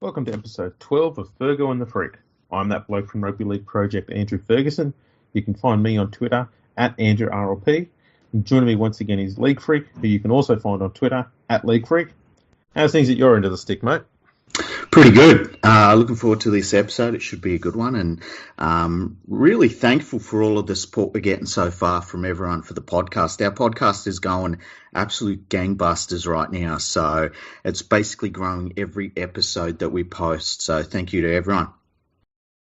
Welcome to episode 12 of Fergo and the Freak. I'm that bloke from Rugby League Project, Andrew Ferguson. You can find me on Twitter at AndrewRLP. And joining me once again is League Freak, who you can also find on Twitter at League Freak. How's things at your end of the stick, mate? Pretty good. Looking forward to this episode. It should be a good one, and really thankful for all of the support we're getting so far from everyone for the podcast. Our podcast is going absolute gangbusters right now, so it's basically growing every episode that we post. So thank you to everyone.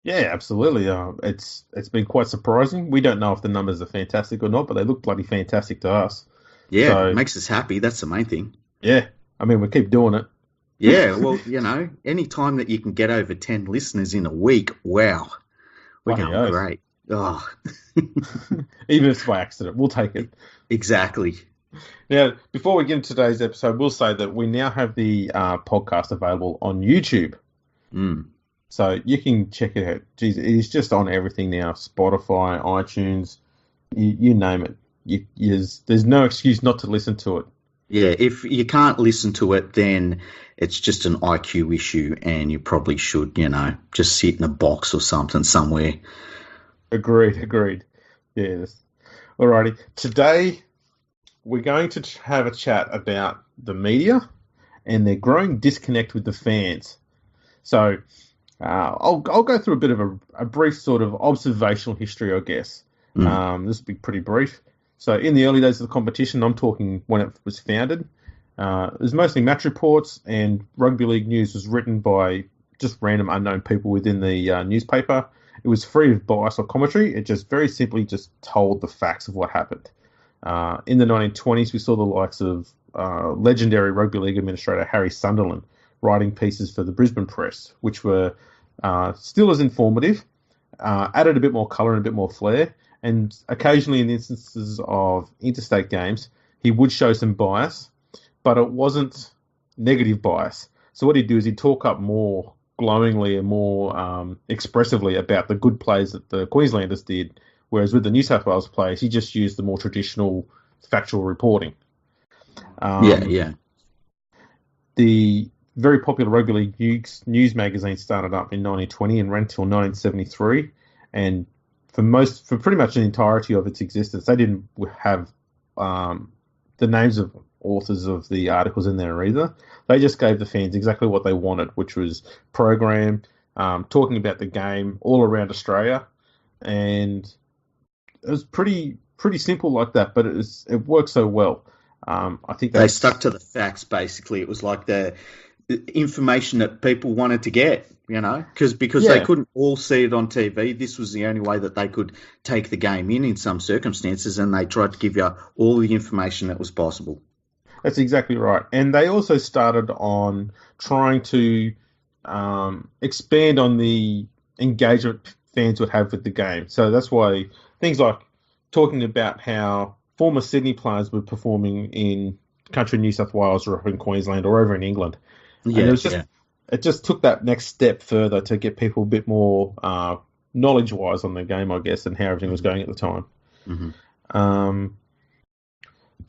Yeah, absolutely. It's been quite surprising. We don't know if the numbers are fantastic or not, but they look bloody fantastic to us. Yeah, so, it makes us happy. That's the main thing. Yeah, I mean, we keep doing it. Yeah, well, any time that you can get over 10 listeners in a week, wow, we're going great. Oh. Even if it's by accident, we'll take it. Exactly. Now, before we get into today's episode, we'll say that we now have the podcast available on YouTube. So you can check it out. Jeez, it is just on everything now, Spotify, iTunes, you name it. There's no excuse not to listen to it. Yeah, if you can't listen to it, then it's just an IQ issue, and you probably should, just sit in a box or something somewhere. Agreed. Yes. Alrighty. Today, we're going to have a chat about the media and their growing disconnect with the fans. So, I'll go through a bit of a brief sort of observational history, I guess. This will be pretty brief. So in the early days of the competition, I'm talking when it was founded, it was mostly match reports, and Rugby League news was written by just random unknown people within the newspaper. It was free of bias or commentary. It just very simply just told the facts of what happened. In the 1920s, we saw the likes of legendary Rugby League administrator Harry Sunderland writing pieces for the Brisbane Press, which were still as informative, added a bit more colour and a bit more flair. And occasionally in instances of interstate games, he would show some bias, but it wasn't negative bias. So what he'd do is he'd talk up more glowingly and more expressively about the good plays that the Queenslanders did, whereas with the New South Wales players, he just used the more traditional factual reporting. Yeah. The very popular Rugby League news magazine started up in 1920 and ran until 1973, and for pretty much the entirety of its existence, they didn't have the names of authors of the articles in there either. They just gave the fans exactly what they wanted, which was program, talking about the game all around Australia, and it was pretty simple like that. But it worked so well. I think they stuck to the facts. Basically, it was like the information that people wanted to get. Because they couldn't all see it on TV. This was the only way that they could take the game in some circumstances, and they tried to give you all the information that was possible. That's exactly right. And they also started on trying to expand on the engagement fans would have with the game. So that's why things like talking about how former Sydney players were performing in country New South Wales or up in Queensland or over in England. It just took that next step further to get people a bit more knowledge-wise on the game, I guess, and how everything was going at the time. Mm-hmm.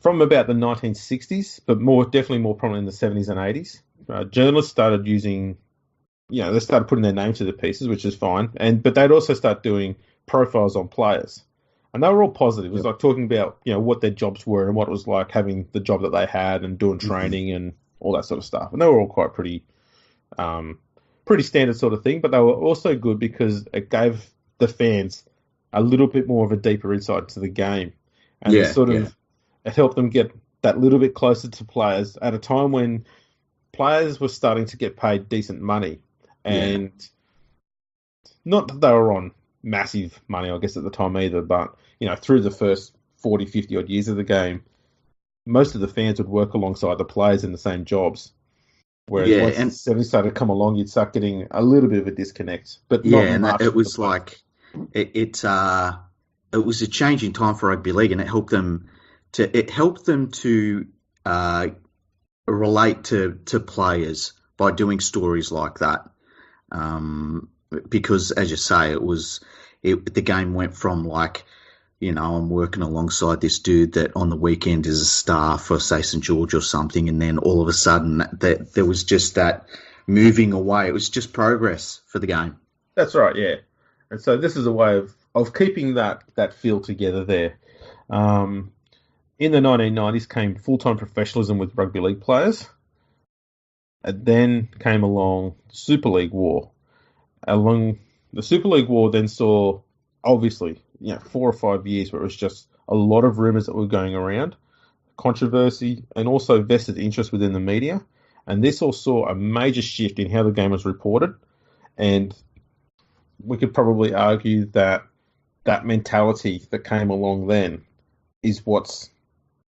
From about the 1960s, but definitely more prominent in the 70s and 80s, journalists started using, they started putting their name to the pieces, which is fine, but they'd also start doing profiles on players. And they were all positive. It was like talking about, what their jobs were and what it was like having the job that they had and doing training and all that sort of stuff. And they were all quite pretty standard sort of thing, but they were also good because it gave the fans a little bit more of a deeper insight into the game. And it helped them get that little bit closer to players at a time when players were starting to get paid decent money. And not that they were on massive money, I guess, at the time either, but, through the first 40, 50 odd years of the game, most of the fans would work alongside the players in the same jobs. Whereas once the 70s started to come along, you'd start getting a little bit of a disconnect. But it was like it was a changing time for rugby league, and it helped them to relate to players by doing stories like that. Because, as you say, the game went from like, I'm working alongside this dude that on the weekend is a star for, say, St. George or something, and then all of a sudden there was just that moving away. It was just progress for the game. That's right, yeah. And so this is a way of keeping that feel together there. Um, in the 1990s came full-time professionalism with rugby league players. And then came along the Super League War. Along the Super League War then saw, obviously, 4 or 5 years where it was just a lot of rumours that were going around, controversy, and also vested interest within the media. And this all saw a major shift in how the game was reported. And we could probably argue that that mentality that came along then is what's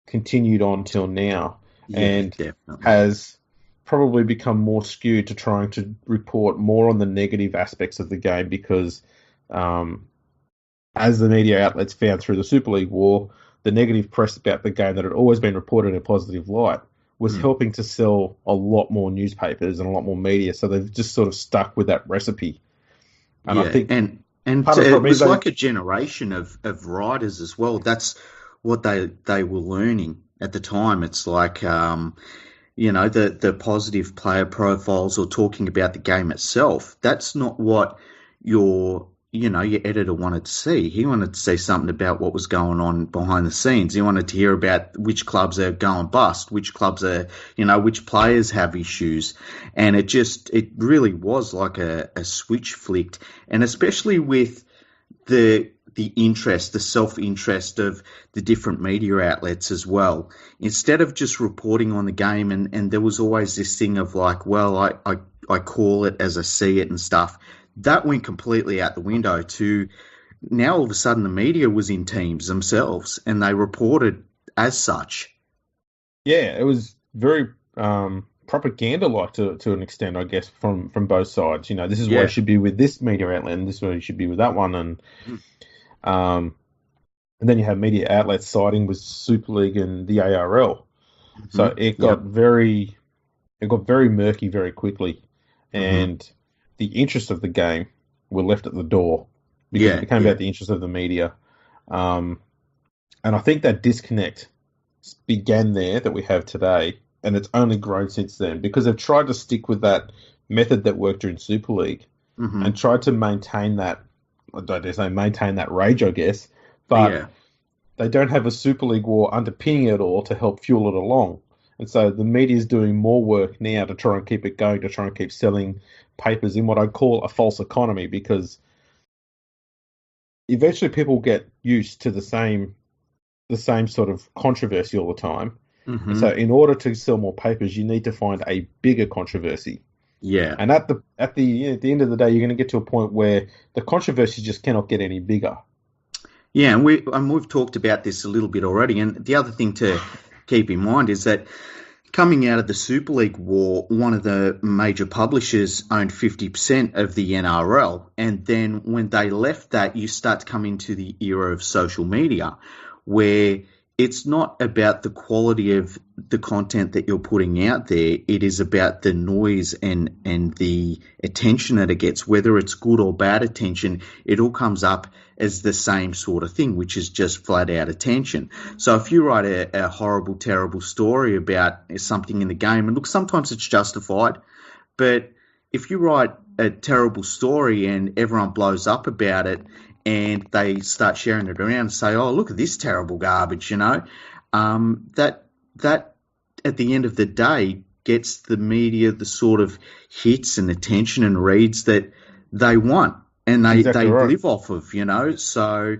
continued on till now, and definitely has probably become more skewed to trying to report more on the negative aspects of the game because as the media outlets found through the Super League War, the negative press about the game that had always been reported in a positive light was helping to sell a lot more newspapers and a lot more media. So they've just sort of stuck with that recipe. And I think it was like a generation of writers as well. That's what they were learning at the time. It's like, the positive player profiles or talking about the game itself. That's not what your editor wanted to see. He wanted to see something about what was going on behind the scenes. He wanted to hear about which clubs are going bust, which clubs are, which players have issues. And it really was like a switch flicked. And especially with the interest, the self-interest of the different media outlets as well. Instead of just reporting on the game, and there was always this thing of like, well, I call it as I see it and stuff. That went completely out the window to now all of a sudden the media was in teams themselves and they reported as such. Yeah, it was very propaganda-like to an extent, I guess, from both sides. This is why you should be with this media outlet and this is why you should be with that one. And then you have media outlets siding with Super League and the ARL. So it got very murky very quickly, and the interest of the game were left at the door because it became about the interest of the media. And I think that disconnect began there that we have today, and it's only grown since then because they've tried to stick with that method that worked during Super League and tried to maintain that. I don't dare say maintain that rage, I guess, but they don't have a Super League War underpinning it all to help fuel it along. And so the media is doing more work now to try and keep it going, to try and keep selling papers in what I call a false economy, because eventually people get used to the same sort of controversy all the time. So in order to sell more papers, you need to find a bigger controversy. Yeah. And at the end of the day, you're going to get to a point where the controversy just cannot get any bigger. Yeah, and we've talked about this a little bit already. And the other thing to keep in mind is that coming out of the Super League War, one of the major publishers owned 50% of the NRL. And then when they left that, you start to come into the era of social media, where it's not about the quality of the content that you're putting out there. It is about the noise and the attention that it gets, whether it's good or bad attention. It all comes up as the same sort of thing, which is just flat out attention. So if you write a horrible, terrible story about something in the game, and look, sometimes it's justified, but if you write a terrible story and everyone blows up about it, and they start sharing it around and say, oh, look at this terrible garbage, that at the end of the day gets the media the sort of hits and attention and reads that they want and they live off of, So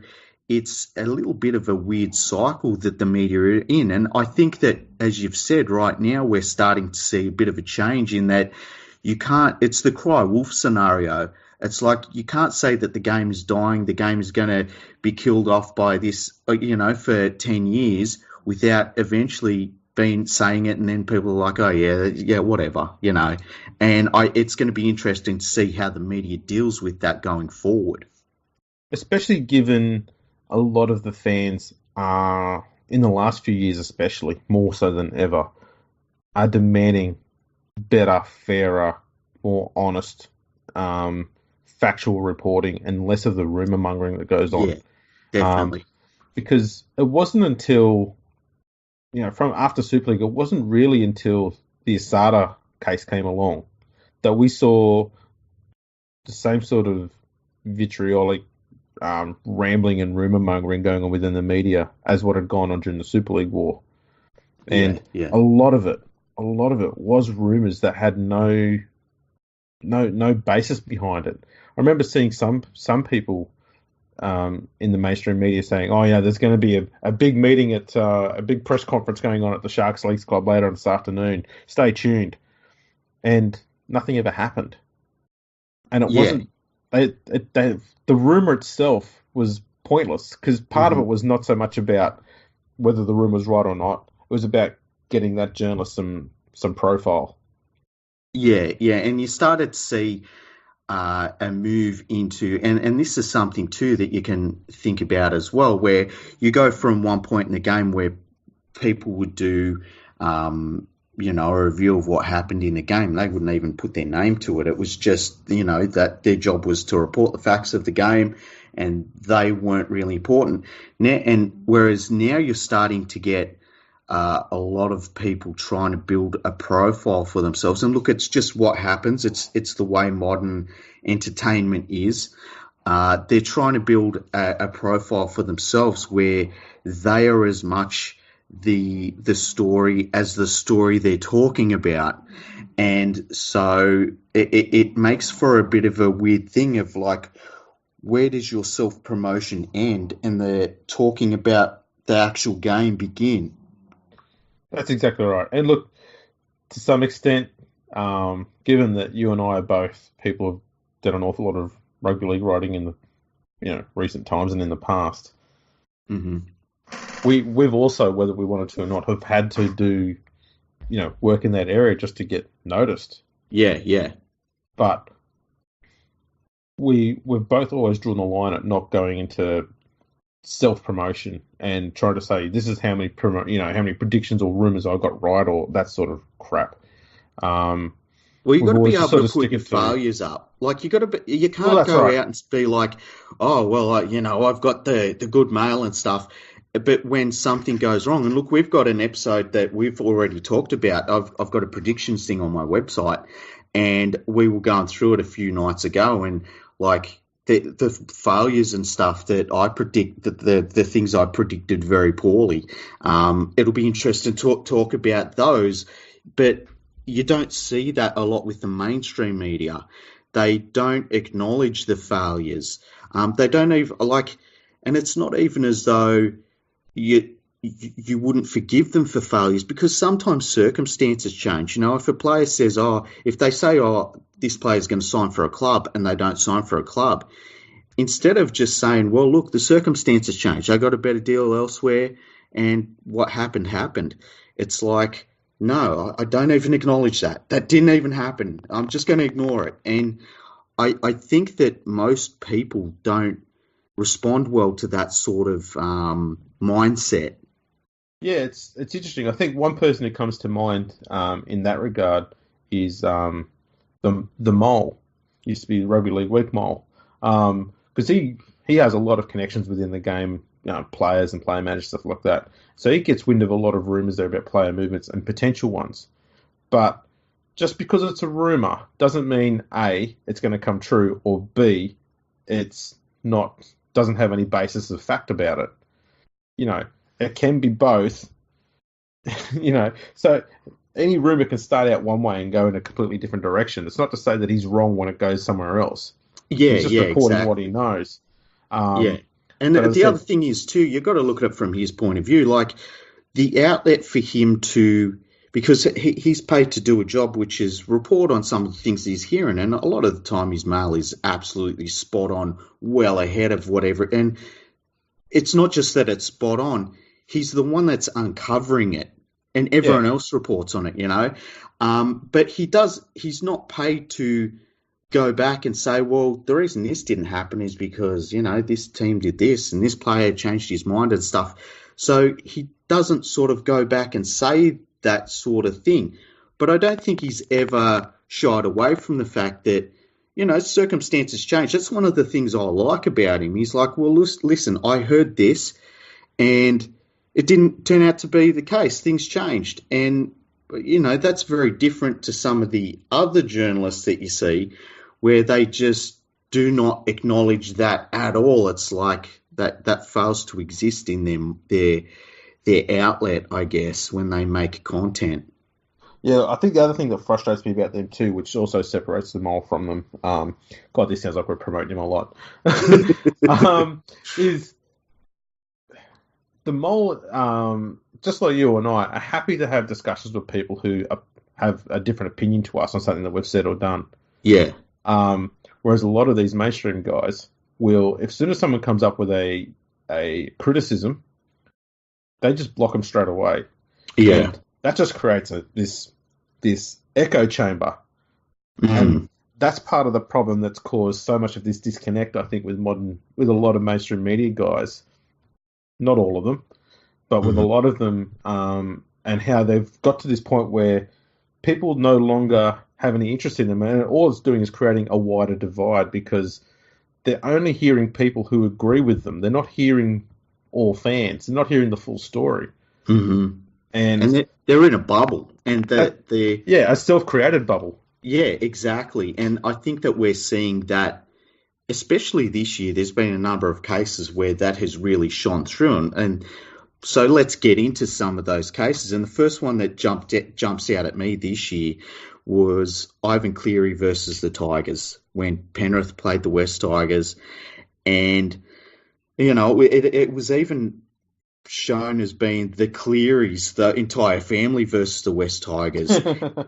it's a little bit of a weird cycle that the media are in. And I think that, as you've said, right now we're starting to see a bit of a change in that it's the cry wolf scenario. It's like you can't say that the game is dying, the game is going to be killed off by this, for 10 years without eventually being saying it, and then people are like, oh, yeah, whatever, And it's going to be interesting to see how the media deals with that going forward. Especially given a lot of the fans are, in the last few years especially, more so than ever, are demanding better, fairer, more honest factual reporting and less of the rumour mongering that goes on. Yeah, definitely. Because it wasn't until, from after Super League, it wasn't really until the Asada case came along that we saw the same sort of vitriolic rambling and rumor mongering going on within the media as what had gone on during the Super League war, and Yeah. a lot of it was rumors that had no basis behind it. I remember seeing some people in the mainstream media saying, "Oh yeah, there's going to be a big meeting at a big press conference going on at the Sharks Leagues Club later this afternoon. Stay tuned." And nothing ever happened. And it Yeah. wasn't. The rumor itself was pointless because part of it was not so much about whether the rumor was right or not. It was about getting that journalist some profile. Yeah, and you started to see a move into, and this is something too that you can think about as well, where you go from one point in the game where people would do, a review of what happened in the game. They wouldn't even put their name to it. It was just, that their job was to report the facts of the game, and they weren't really important. And whereas now you're starting to get a lot of people trying to build a profile for themselves. And look, it's just what happens. It's the way modern entertainment is. They're trying to build a profile for themselves where they are as much the story as the story they're talking about. And so it makes for a bit of a weird thing of like, where does your self-promotion end and the talking about the actual game begin? That's exactly right. And look, to some extent, given that you and I are both people who've done an awful lot of rugby league writing in the recent times and in the past, we've also, whether we wanted to or not, have had to do work in that area just to get noticed. Yeah. But we've both always drawn the line at not going into self-promotion and trying to say this is how many predictions or rumors I got right or that sort of crap. Well, you got to be able to put your failures up. Like you can't go out and be like, oh well, I've got the good mail and stuff. But when something goes wrong, and look, we've got an episode that we've already talked about. I've got a predictions thing on my website, and we were going through it a few nights ago, and like the failures and stuff that I predict, the things I predicted very poorly. It'll be interesting to talk about those, but you don't see that a lot with the mainstream media. They don't acknowledge the failures. They don't even and it's not even as though you wouldn't forgive them for failures, because sometimes circumstances change. If a player says, if they say, this player is going to sign for a club, and they don't sign for a club, instead of just saying, well, look, the circumstances changed. I got a better deal elsewhere, and what happened. It's like, no, I don't even acknowledge that. That didn't even happen. I'm just going to ignore it. And I think that most people don't respond well to that sort of mindset. Yeah, it's interesting. I think one person who comes to mind in that regard is the Mole. Used to be the Rugby League Week Mole, because he has a lot of connections within the game, players and player managers, stuff like that. So he gets wind of a lot of rumours there about player movements and potential ones. But just because it's a rumour doesn't mean A, it's going to come true, or B, doesn't have any basis of fact about it. It can be both. So any rumor can start out one way and go in a completely different direction. It's not to say that he's wrong when it goes somewhere else. Yeah, he's just reporting what he knows. And the other thing is too, you've got to look at it from his point of view. Like the outlet for him to, because he's paid to do a job which is report on some of the things he's hearing, and a lot of the time his mail is absolutely spot on, well ahead of whatever. And it's not just that it's spot on; he's the one that's uncovering it, and everyone else reports on it. But he's not paid to go back and say, well, the reason this didn't happen is because, this team did this and this player changed his mind and stuff. So he doesn't sort of go back and say that sort of thing. But I don't think he's ever shied away from the fact that, circumstances change. That's one of the things I like about him. He's like, well, listen, I heard this and it didn't turn out to be the case. Things changed. And that's very different to some of the other journalists that you see where they just do not acknowledge that at all. It's like that fails to exist in their outlet, I guess, when they make content. Yeah, I think the other thing that frustrates me about them too, which also separates them all from them, God, this sounds like we're promoting them a lot, is the Mole, just like you and I, are happy to have discussions with people who have a different opinion to us on something that we've said or done. Yeah. Whereas a lot of these mainstream guys will, as soon as someone comes up with a criticism, they just block them straight away. Yeah. And that just creates this echo chamber. Mm. And that's part of the problem that's caused so much of this disconnect, I think, with a lot of mainstream media guys. Not all of them, but with a lot of them, and how they've got to this point where people no longer have any interest in them, and all it's doing is creating a wider divide because they're only hearing people who agree with them. They're not hearing all fans. They're not hearing the full story. Mm-hmm. And they're in a bubble, and they're a self-created bubble. Yeah, exactly. And I think that we're seeing that, especially this year. There's been a number of cases where that has really shone through, and so let's get into some of those cases. And the first one that jumps out at me this year was Ivan Cleary versus the Tigers when Penrith played the West Tigers, and it was even shown as being the Clearys, the entire family versus the West Tigers.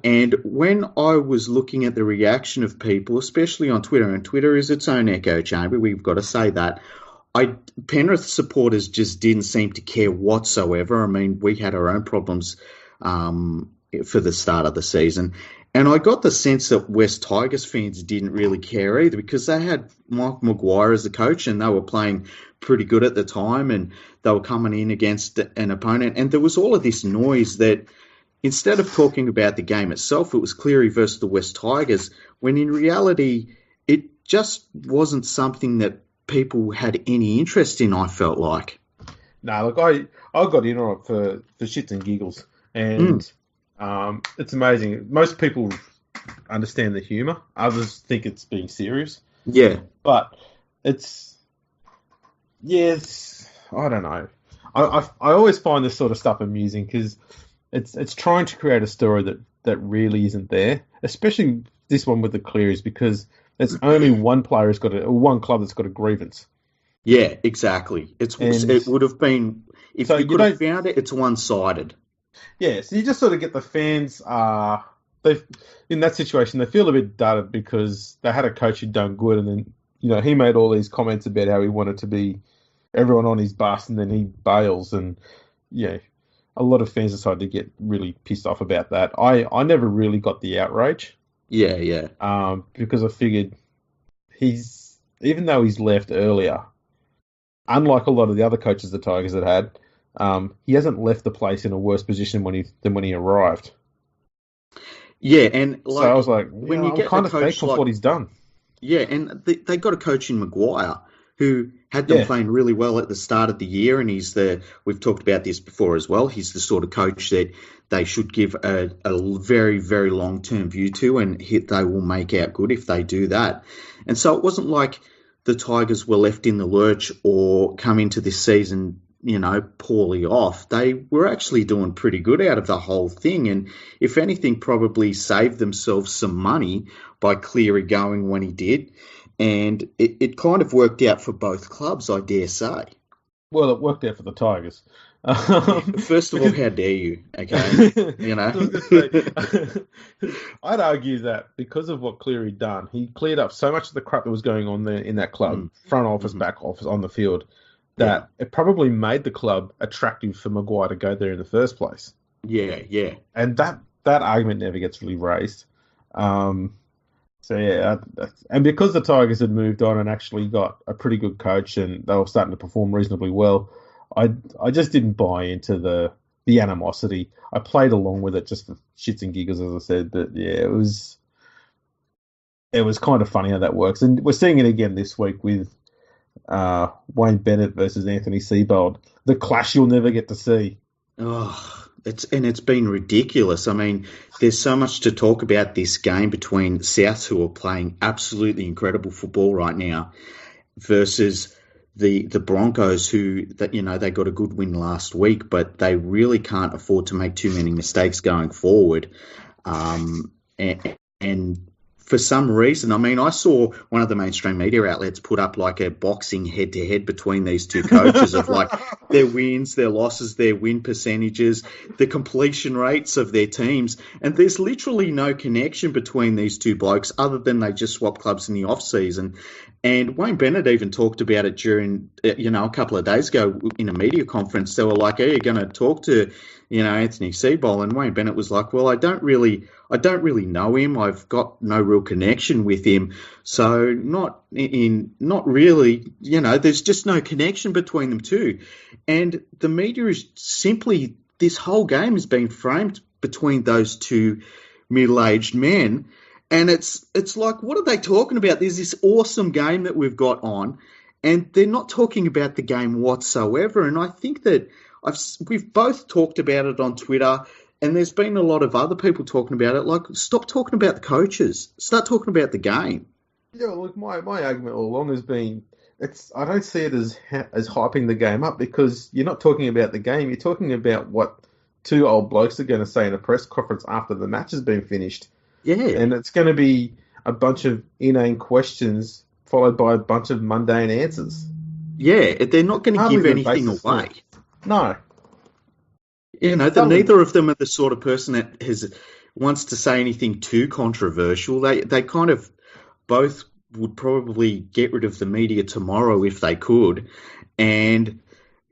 And when I was looking at the reaction of people, especially on Twitter, and Twitter is its own echo chamber, we've got to say that, Penrith supporters just didn't seem to care whatsoever. I mean, we had our own problems for the start of the season. And I got the sense that West Tigers fans didn't really care either because they had Mike Maguire as the coach and they were playing pretty good at the time and they were coming in against an opponent. And there was all of this noise that instead of talking about the game itself, it was Cleary versus the West Tigers, when in reality, it just wasn't something that people had any interest in, I felt like. No, look, I got in on it for shits and giggles. And it's amazing. Most people understand the humour. Others think it's being serious. Yeah. But yes, I don't know. I always find this sort of stuff amusing because it's trying to create a story that really isn't there, especially this one with the Clearys, because it's only one player one club that's got a grievance. Yeah, exactly. It would have been, if you could have found it, it's one-sided. Yeah, so you just sort of get the fans, in that situation, they feel a bit dudded because they had a coach who'd done good and then, he made all these comments about how he wanted to be everyone on his bus and then he bails and, a lot of fans decided to get really pissed off about that. I never really got the outrage. Yeah. Because I figured even though he's left earlier, unlike a lot of the other coaches the Tigers had, he hasn't left the place in a worse position than when he arrived. Yeah, and so I was like, I'm kind of thankful for what he's done. Yeah, and they got a coach in Maguire who had them playing really well at the start of the year, and we've talked about this before as well, he's the sort of coach that they should give a very, very long-term view to, and they will make out good if they do that. And so it wasn't like the Tigers were left in the lurch or come into this season poorly off. They were actually doing pretty good out of the whole thing, and if anything, probably saved themselves some money by Cleary going when he did, and it kind of worked out for both clubs, I dare say. Well, it worked out for the Tigers. First of all, how dare you? Okay, I'd argue that because of what Cleary done, he cleared up so much of the crap that was going on there in that club, front office, back office, on the field, that it probably made the club attractive for Maguire to go there in the first place. Yeah. And that argument never gets really raised. And because the Tigers had moved on and actually got a pretty good coach and they were starting to perform reasonably well, I just didn't buy into the animosity. I played along with it just for shits and giggles, as I said. But yeah, it was kind of funny how that works. And we're seeing it again this week with Wayne Bennett versus Anthony Seibold. The clash you'll never get to see. Oh, It's been ridiculous. I mean, there's so much to talk about this game between Souths, who are playing absolutely incredible football right now, versus the Broncos, who they got a good win last week, but they really can't afford to make too many mistakes going forward. And for some reason, I mean, I saw one of the mainstream media outlets put up like a boxing head-to-head between these two coaches of like their wins, their losses, their win percentages, the completion rates of their teams. And there's literally no connection between these two blokes other than they just swap clubs in the off-season. And Wayne Bennett even talked about it during, a couple of days ago in a media conference. They were like, "Are you going to talk to, Anthony Seibold?" And Wayne Bennett was like, "Well, I don't really know him. I've got no real connection with him. So not really, there's just no connection between them two." And the media is simply, this whole game has been framed between those two middle-aged men. And it's like, what are they talking about? There's this awesome game that we've got on, and they're not talking about the game whatsoever. And I think that we've both talked about it on Twitter, and there's been a lot of other people talking about it. Like, stop talking about the coaches. Start talking about the game. Yeah, look, my argument all along has been, I don't see it as hyping the game up, because you're not talking about the game. You're talking about what two old blokes are going to say in a press conference after the match has been finished. Yeah. And it's going to be a bunch of inane questions followed by a bunch of mundane answers. Yeah, they're not going to give anything away. No. Neither of them are the sort of person that wants to say anything too controversial. They kind of both would probably get rid of the media tomorrow if they could. And,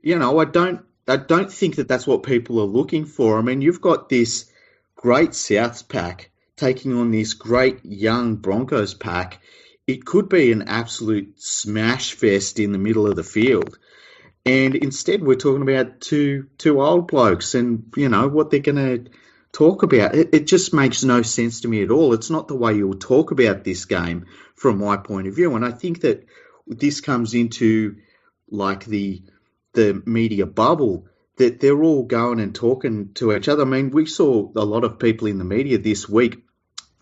I don't think that that's what people are looking for. I mean, you've got this great Souths pack taking on this great young Broncos pack. It could be an absolute smash fest in the middle of the field. And instead we're talking about two old blokes and, what they're going to talk about. It just makes no sense to me at all. It's not the way you'll talk about this game from my point of view. And I think that this comes into like the media bubble, that they're all going and talking to each other. I mean, we saw a lot of people in the media this week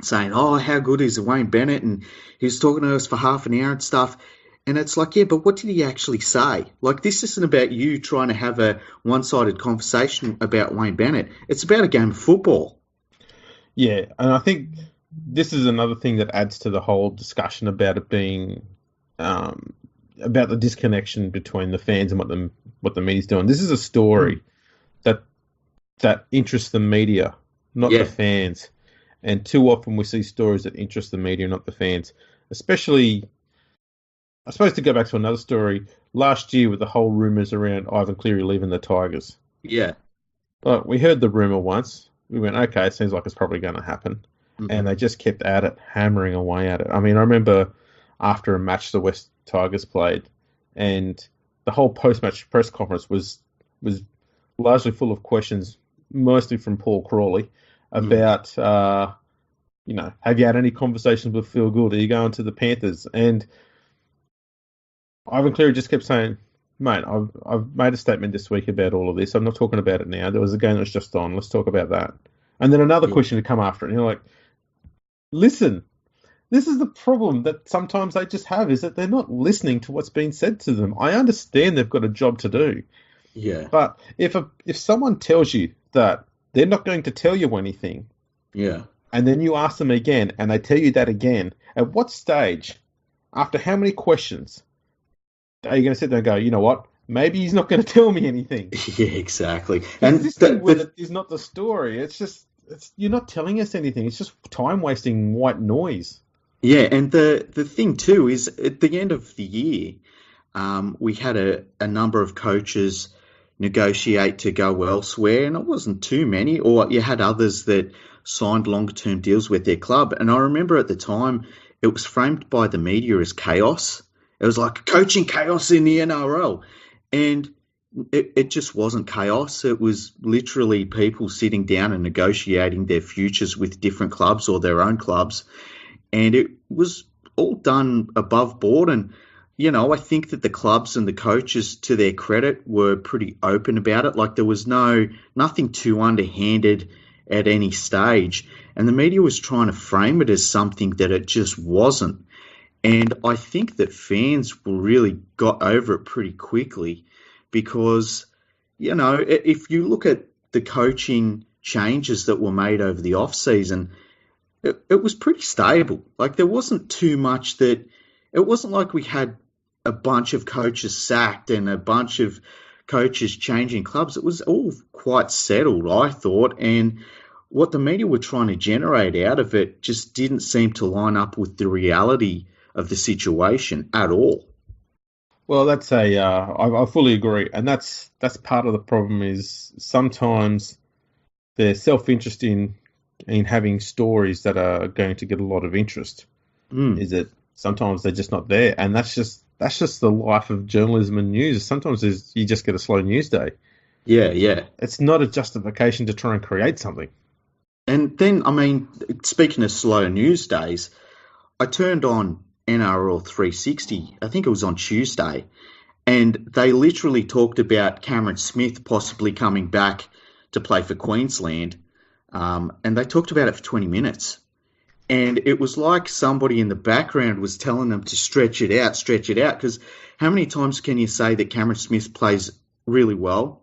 saying, "Oh, how good is Wayne Bennett?" And he's talking to us for half an hour and stuff. And it's like, yeah, but what did he actually say? Like, this isn't about you trying to have a one-sided conversation about Wayne Bennett. It's about a game of football. Yeah, and I think this is another thing that adds to the whole discussion about it being about the disconnection between the fans and what the media's doing. This is a story that interests the media, not the fans. And too often we see stories that interest the media, not the fans. Especially, I suppose, to go back to another story, last year with the whole rumours around Ivan Cleary leaving the Tigers. Yeah. Well, we heard the rumour once. We went, okay, it seems like it's probably going to happen. Mm-hmm. And they just kept at it, hammering away at it. I mean, I remember after a match the West Tigers played, and the whole post-match press conference was largely full of questions, mostly from Paul Crawley, about, have you had any conversations with Phil Gould? Are you going to the Panthers? And Ivan Cleary just kept saying, "Mate, I've made a statement this week about all of this. I'm not talking about it now. There was a game that was just on. Let's talk about that." And then another question to come after it. And you're like, listen, this is the problem that sometimes they just have, is that they're not listening to what's being said to them. I understand they've got a job to do. Yeah. But if someone tells you that they're not going to tell you anything, and then you ask them again and they tell you that again, at what stage, after how many questions, are you going to sit there and go, you know what, maybe he's not going to tell me anything? Yeah, exactly. And this thing with it is not the story. You're not telling us anything. It's just time wasting white noise. Yeah, and the thing too is, at the end of the year, we had a number of coaches negotiate to go elsewhere, and it wasn't too many, or you had others that signed longer-term deals with their club. And I remember at the time, it was framed by the media as chaos. It was like coaching chaos in the NRL. And it just wasn't chaos. It was literally people sitting down and negotiating their futures with different clubs or their own clubs. And it was all done above board. And, I think that the clubs and the coaches, to their credit, were pretty open about it. Like there was nothing too underhanded at any stage. And the media was trying to frame it as something that it just wasn't. And I think that fans really got over it pretty quickly because, if you look at the coaching changes that were made over the off season, it was pretty stable. Like there wasn't too much it wasn't like we had a bunch of coaches sacked and a bunch of coaches changing clubs. It was all quite settled, I thought. And what the media were trying to generate out of it just didn't seem to line up with the reality of the situation at all. Well, I fully agree, and that's part of the problem. Is sometimes their self-interest in having stories that are going to get a lot of interest. Is that sometimes they're just not there, and that's just the life of journalism and news. Sometimes you just get a slow news day. Yeah, yeah. It's not a justification to try and create something. And then, speaking of slow news days, I turned on NRL 360, I think it was on Tuesday, and they literally talked about Cameron Smith possibly coming back to play for Queensland, and they talked about it for 20 minutes. And it was like somebody in the background was telling them to stretch it out, because how many times can you say that Cameron Smith plays really well?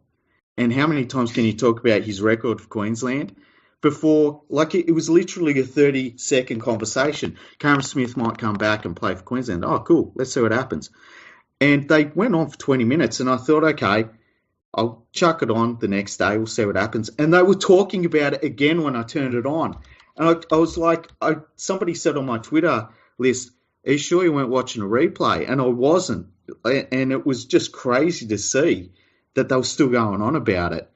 And how many times can you talk about his record for Queensland? Before, it was literally a 30-second conversation. Cameron Smith might come back and play for Queensland. Oh, cool. Let's see what happens. And they went on for 20 minutes, and I thought, okay, I'll chuck it on the next day. We'll see what happens. And they were talking about it again when I turned it on. And I was like, somebody said on my Twitter list, are you sure you weren't watching a replay? And I wasn't. And it was just crazy to see that they were still going on about it.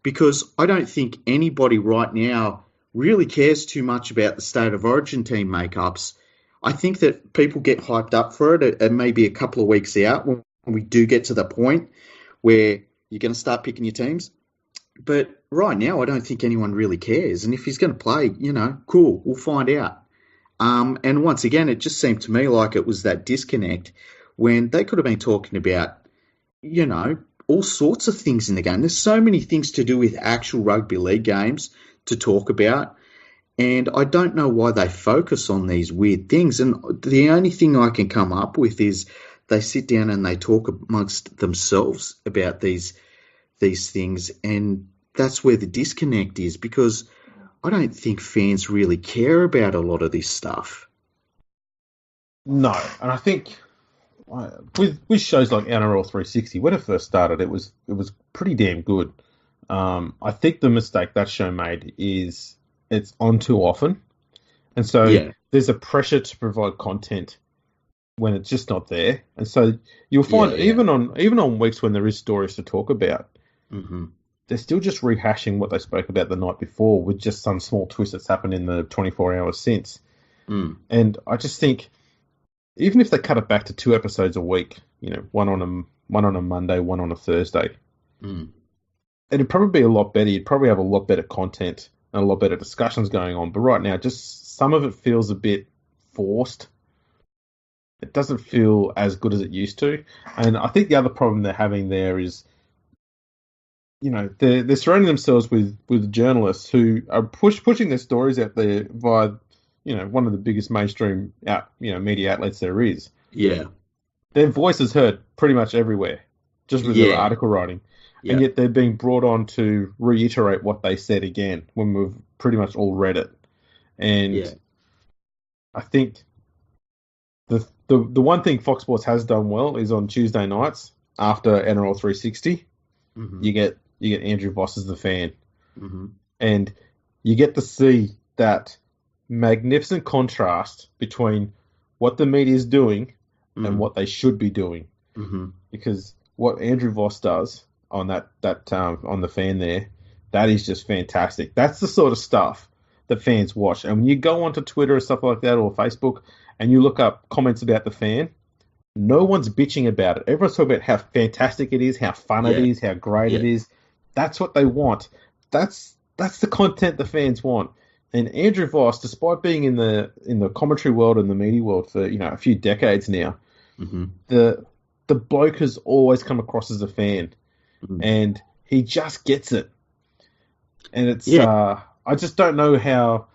Because I don't think anybody right now really cares too much about the State of Origin team makeups. I think that people get hyped up for it and maybe a couple of weeks out when we do get to the point where you're going to start picking your teams. But right now, I don't think anyone really cares. And if he's going to play, cool, we'll find out. And once again, it just seemed to me like it was that disconnect when they could have been talking about, all sorts of things in the game. There's so many things to do with actual rugby league games to talk about. And I don't know why they focus on these weird things. And the only thing I can come up with is they sit down and they talk amongst themselves about these things. And that's where the disconnect is, because I don't think fans really care about a lot of this stuff. No. And I think with shows like NRL 360, when it first started, it was pretty damn good. I think the mistake that show made is it's on too often, and so there's a pressure to provide content when it's just not there. And so you'll find even on weeks when there is stories to talk about, they're still just rehashing what they spoke about the night before with just some small twist that's happened in the 24 hours since. And I just think, even if they cut it back to 2 episodes a week, one on a Monday, one on a Thursday, it'd probably be a lot better. You'd probably have a lot better content and a lot better discussions going on. But right now, just some of it feels a bit forced. It doesn't feel as good as it used to. And I think the other problem they're having there is, they're surrounding themselves with journalists who are pushing their stories out there via one of the biggest mainstream media outlets there is. Yeah. Their voice is heard pretty much everywhere, just with their article writing. Yeah. And yet they're being brought on to reiterate what they said again when we've pretty much all read it. And I think the one thing Fox Sports has done well is on Tuesday nights after NRL 360, you get Andrew Voss as the fan. And you get to see that magnificent contrast between what the media is doing and what they should be doing. Because what Andrew Voss does on that on the fan there, that is just fantastic. That's the sort of stuff that fans watch. And when you go onto Twitter or stuff like that, or Facebook, and you look up comments about the fan, no one's bitching about it. Everyone's talking about how fantastic it is, how fun it is, how great it is. That's what they want. That's the content the fans want. And Andrew Voss, despite being in the commentary world and the media world for a few decades now, Mm-hmm. The bloke has always come across as a fan, Mm-hmm. and he just gets it. And it's Yeah, I just don't know how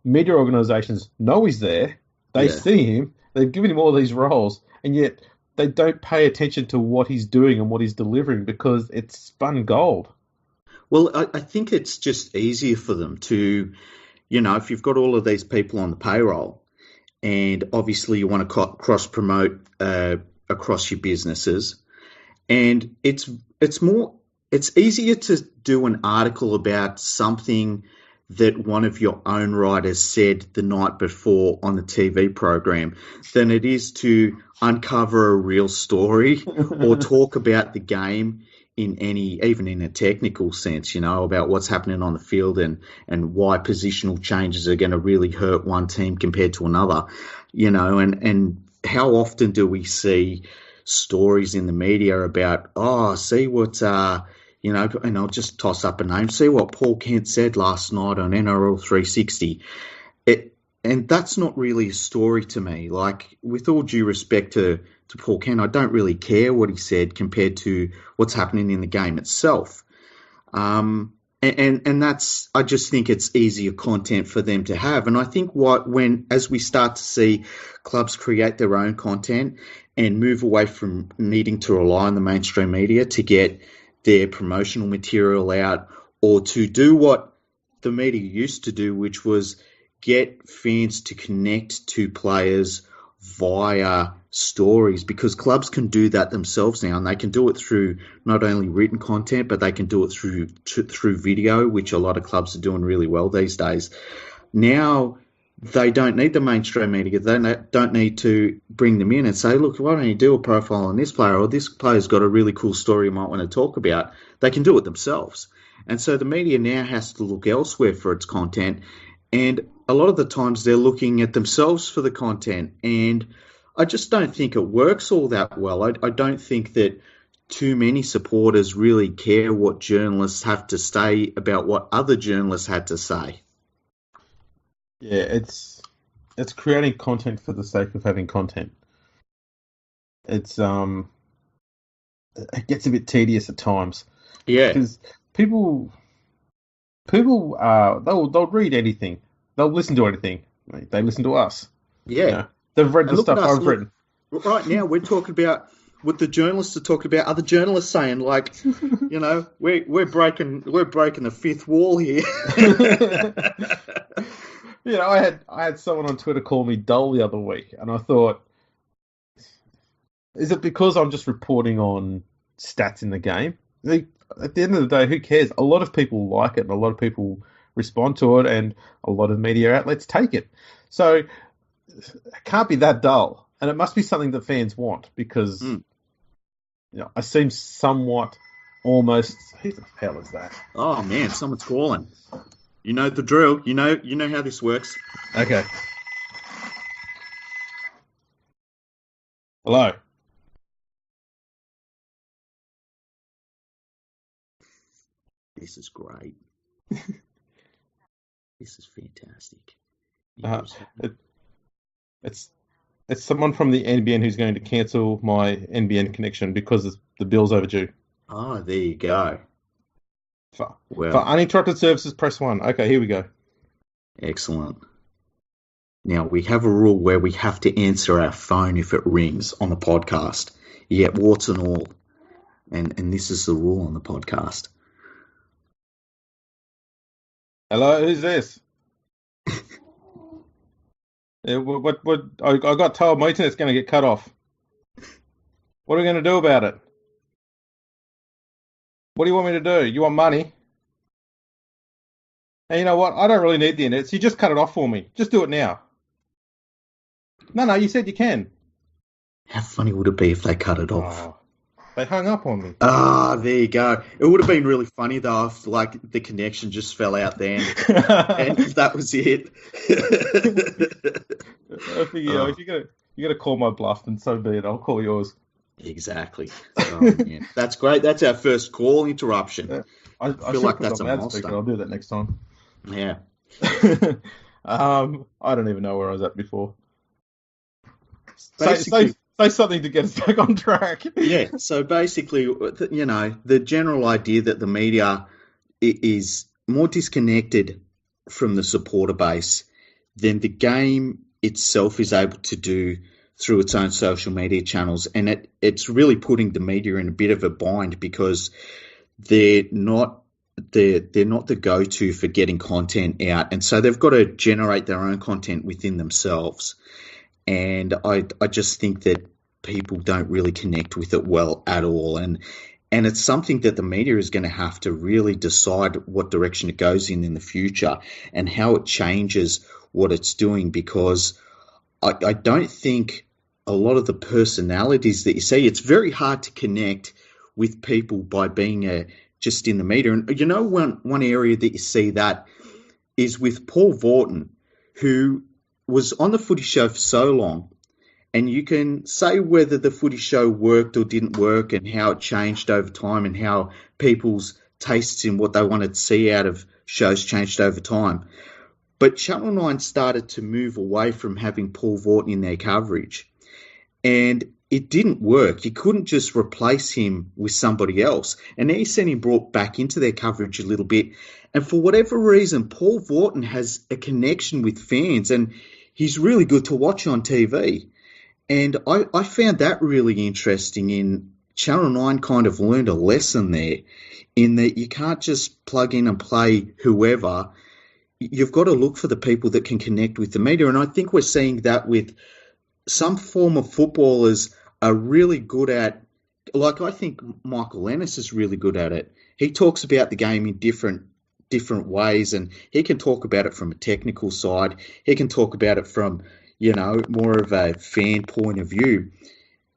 media organisations know he's there. They yeah. see him. They've given him all these roles, and yet they don't pay attention to what he's doing and what he's delivering because it's spun gold. Well, I think it's just easier for them to, if you've got all of these people on the payroll, and obviously you want to cross promote across your businesses, and it's easier to do an article about something that one of your own writers said the night before on the TV program than it is to uncover a real story or talk about the game even in a technical sense, about what's happening on the field and why positional changes are going to really hurt one team compared to another, and how often do we see stories in the media about, see what, and I'll just toss up a name, see what Paul Kent said last night on NRL 360. And that's not really a story to me. Like, with all due respect to Paul Kent, I don't really care what he said compared to what's happening in the game itself. And I just think it's easier content for them to have. And I think as we start to see clubs create their own content and move away from needing to rely on the mainstream media to get their promotional material out, or to do what the media used to do, which was get fans to connect to players via stories, because clubs can do that themselves now, and they can do it through not only written content, but they can do it through video, which a lot of clubs are doing really well these days. Now they don't need the mainstream media. They don't need to bring them in and say, look, why don't you do a profile on this player, or this player's got a really cool story you might want to talk about. They can do it themselves. And so the media now has to look elsewhere for its content. And a lot of the times they're looking at themselves for the content. And I just don't think it works all that well. I don't think that too many supporters really care what journalists have to say about what other journalists had to say. Yeah, it's creating content for the sake of having content. It gets a bit tedious at times. Yeah. Because people they'll read anything. They'll listen to anything. They listen to us. Yeah. They've read the stuff I've written. Right now we're talking about what the journalists are talking about, other journalists saying, like, we're breaking the fifth wall here. I had someone on Twitter call me dull the other week, and I thought, is it because I'm just reporting on stats in the game? At the end of the day, who cares? A lot of people like it, and a lot of people respond to it, and a lot of media outlets take it. So it can't be that dull, and it must be something that fans want, because I seem somewhat almost. Who the hell is that? Oh man, someone's calling. You know the drill. You know how this works. Okay. Hello. This is great. This is fantastic. It's someone from the NBN who's going to cancel my NBN connection because the bill's overdue. Oh, there you go. For uninterrupted services, press 1. Okay, here we go. Excellent. Now, we have a rule where we have to answer our phone if it rings on the podcast. You get warts and all. And this is the rule on the podcast. Hello, who's this? What? I got told my internet's going to get cut off. What are we going to do about it? What do you want me to do? You want money? And you know what? I don't really need the internet, so you just cut it off for me. Just do it now. No, you said you can. How funny would it be if they cut it off? Oh, they hung up on me. Ah, there you go. It would have been really funny though if the connection just fell out then, and that was it. I figure, if you're gonna call my bluff, then so be it. I'll call yours. Exactly. Oh, man. That's great. That's our first call interruption. I feel like that's a milestone. I'll do that next time. Yeah. I don't even know where I was at before. Basically, say something to get us back on track. Yeah, so basically, the general idea that the media is more disconnected from the supporter base than the game itself is able to do through its own social media channels. And it's really putting the media in a bit of a bind because they're not the go-to for getting content out. And so they've got to generate their own content within themselves. And I just think that people don't really connect with it well at all. And it's something that the media is going to have to really decide what direction it goes in the future and how it changes what it's doing, because I don't think a lot of the personalities that you see, it's very hard to connect with people by being just in the media. And one area that you see that is with Paul Vaughton, who was on the footy show for so long. And you can say whether the footy show worked or didn't work and how it changed over time and how people's tastes in what they wanted to see out of shows changed over time. But Channel 9 started to move away from having Paul Vaughton in their coverage. And it didn't work. You couldn't just replace him with somebody else. And he's seen him brought back into their coverage a little bit. And for whatever reason, Paul Vaughton has a connection with fans and he's really good to watch on TV. And I found that really interesting. In Channel 9 kind of learned a lesson there in that you can't just plug in and play whoever. You've got to look for the people that can connect with the media. And I think we're seeing that with some former footballers are really good at, like I think Michael Ennis is really good at it. He talks about the game in different ways, and he can talk about it from a technical side. He can talk about it from more of a fan point of view.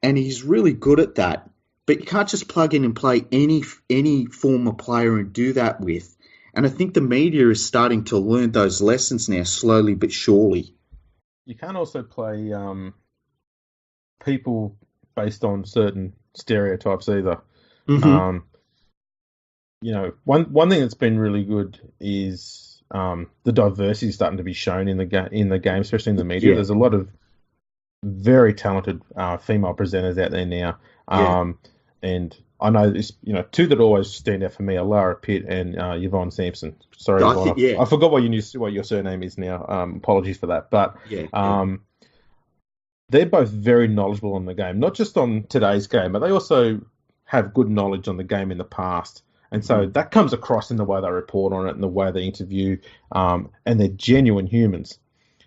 And he's really good at that. But you can't just plug in and play any former player and do that with. And I think the media is starting to learn those lessons now, slowly but surely. You can't also play people based on certain stereotypes either. Mm-hmm. One thing that's been really good is the diversity is starting to be shown in the game, especially in the media. Yeah. There's a lot of very talented female presenters out there now, and I know this. Two that always stand out for me are Lara Pitt and Yvonne Sampson. Sorry, Yvonne, I forgot what your surname is now. Apologies for that, but they're both very knowledgeable on the game, not just on today's game, but they also have good knowledge on the game in the past. And so that comes across in the way they report on it and the way they interview, and they're genuine humans.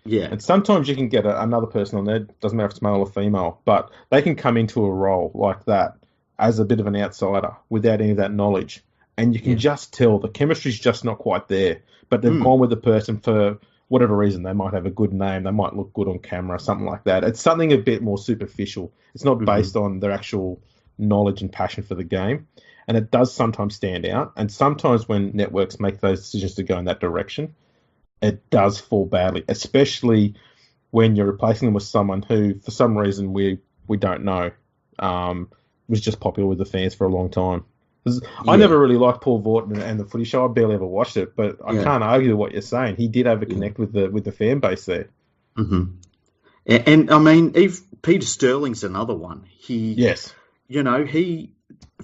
Yeah. And sometimes you can get another person on there, doesn't matter if it's male or female, but they can come into a role like that as a bit of an outsider without any of that knowledge. And you can just tell the chemistry's just not quite there, but they've gone with the person for whatever reason. They might have a good name, they might look good on camera, something like that. It's something a bit more superficial. It's not based on their actual knowledge and passion for the game. And it does sometimes stand out. And sometimes when networks make those decisions to go in that direction, it does fall badly, especially when you're replacing them with someone who, for some reason, we don't know, was just popular with the fans for a long time. I never really liked Paul Vaughton and the footy show. I barely ever watched it, but I can't argue what you're saying. He did have a connect with the fan base there. Mm-hmm. And I mean, Peter Sterling's another one. He,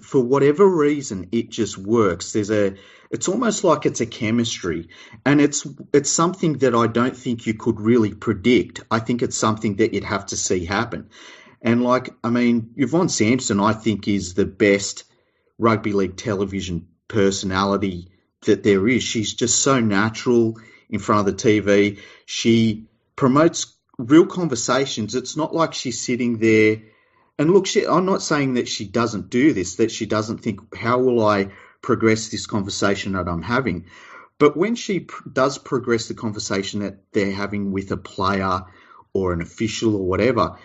for whatever reason, it just works. It's almost like it's a chemistry, and it's something that I don't think you could really predict. I think it's something that you'd have to see happen. And Yvonne Sampson, I think, is the best rugby league television personality that there is. She's just so natural in front of the TV. She promotes real conversations. It's not like she's sitting there. And look, I'm not saying that she doesn't do this, that she doesn't think, how will I progress this conversation that I'm having? But when she does progress the conversation that they're having with a player or an official or whatever,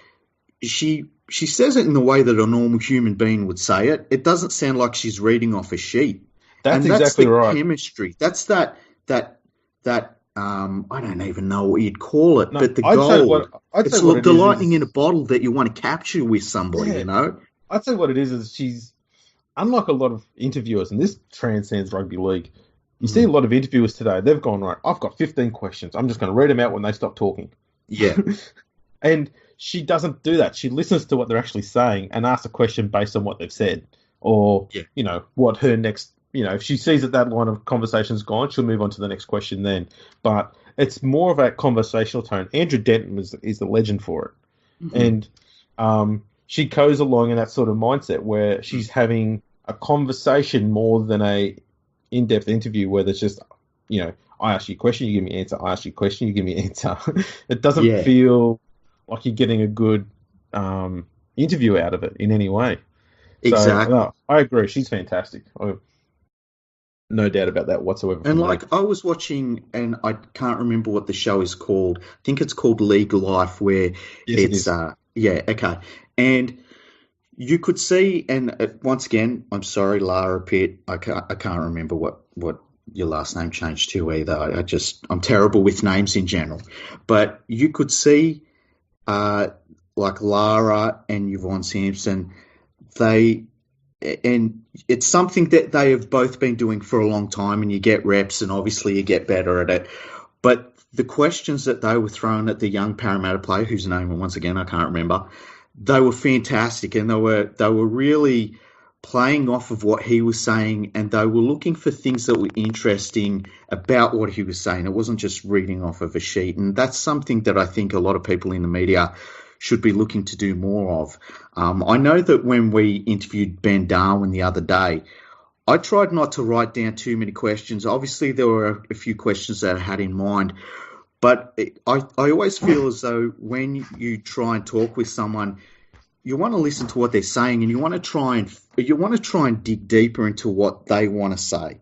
she says it in the way that a normal human being would say it. It doesn't sound like she's reading off a sheet. That's exactly right. Chemistry. That's that. I don't even know what you'd call it, but the gold. It's like the lightning in a bottle that you want to capture with somebody, I'd say what it is she's, unlike a lot of interviewers, and this transcends rugby league, you see a lot of interviewers today, they've gone, right, I've got 15 questions. I'm just going to read them out when they stop talking. Yeah. And she doesn't do that. She listens to what they're actually saying and asks a question based on what they've said, or Yeah. what her next. If she sees that line of conversation's gone, she'll move on to the next question then. But it's more of a conversational tone. Andrew Denton is the legend for it, Mm-hmm. and she goes along in that sort of mindset where she's having a conversation more than a in-depth interview where there's just, I ask you a question, you give me an answer. I ask you a question, you give me an answer. It doesn't Yeah, feel like you're getting a good interview out of it in any way. So, exactly. no, I agree. She's fantastic. No doubt about that whatsoever And from me. like I was watching, and I can't remember what the show is called. I think it's called League Life, where Yes, it it's is. yeah, okay. And you could see, and once again, I'm sorry, Lara Pitt. I can't remember what your last name changed to either. I'm terrible with names in general. But you could see, uh, like Lara and Yvonne Sampson, they and it's something that they have both been doing for a long time, and you get reps, and obviously you get better at it. But the questions that they were throwing at the young Parramatta player, whose name once again I can't remember, they were fantastic, and they were really playing off of what he was saying, and they were looking for things that were interesting about what he was saying. It wasn't just reading off of a sheet, and that's something that I think a lot of people in the media should be looking to do more of. I know that when we interviewed Ben Darwin the other day, I tried not to write down too many questions. Obviously, there were a few questions that I had in mind, but I always feel as though when you try and talk with someone, you want to listen to what they're saying, and you want to try and dig deeper into what they want to say.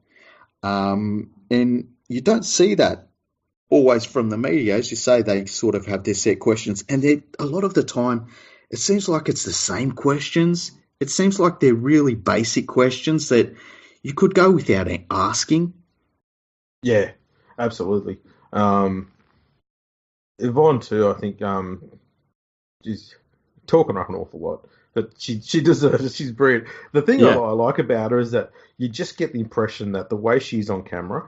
And you don't see that always from the media. As you say, they sort of have their set questions, and a lot of the time, it seems like it's the same questions. It seems like they're really basic questions that you could go without asking. Yeah, absolutely. Yvonne too, I think she's talking up an awful lot, but she deserves it. She's brilliant. The thing I Yeah. like about her is that you just get the impression that the way she's on camera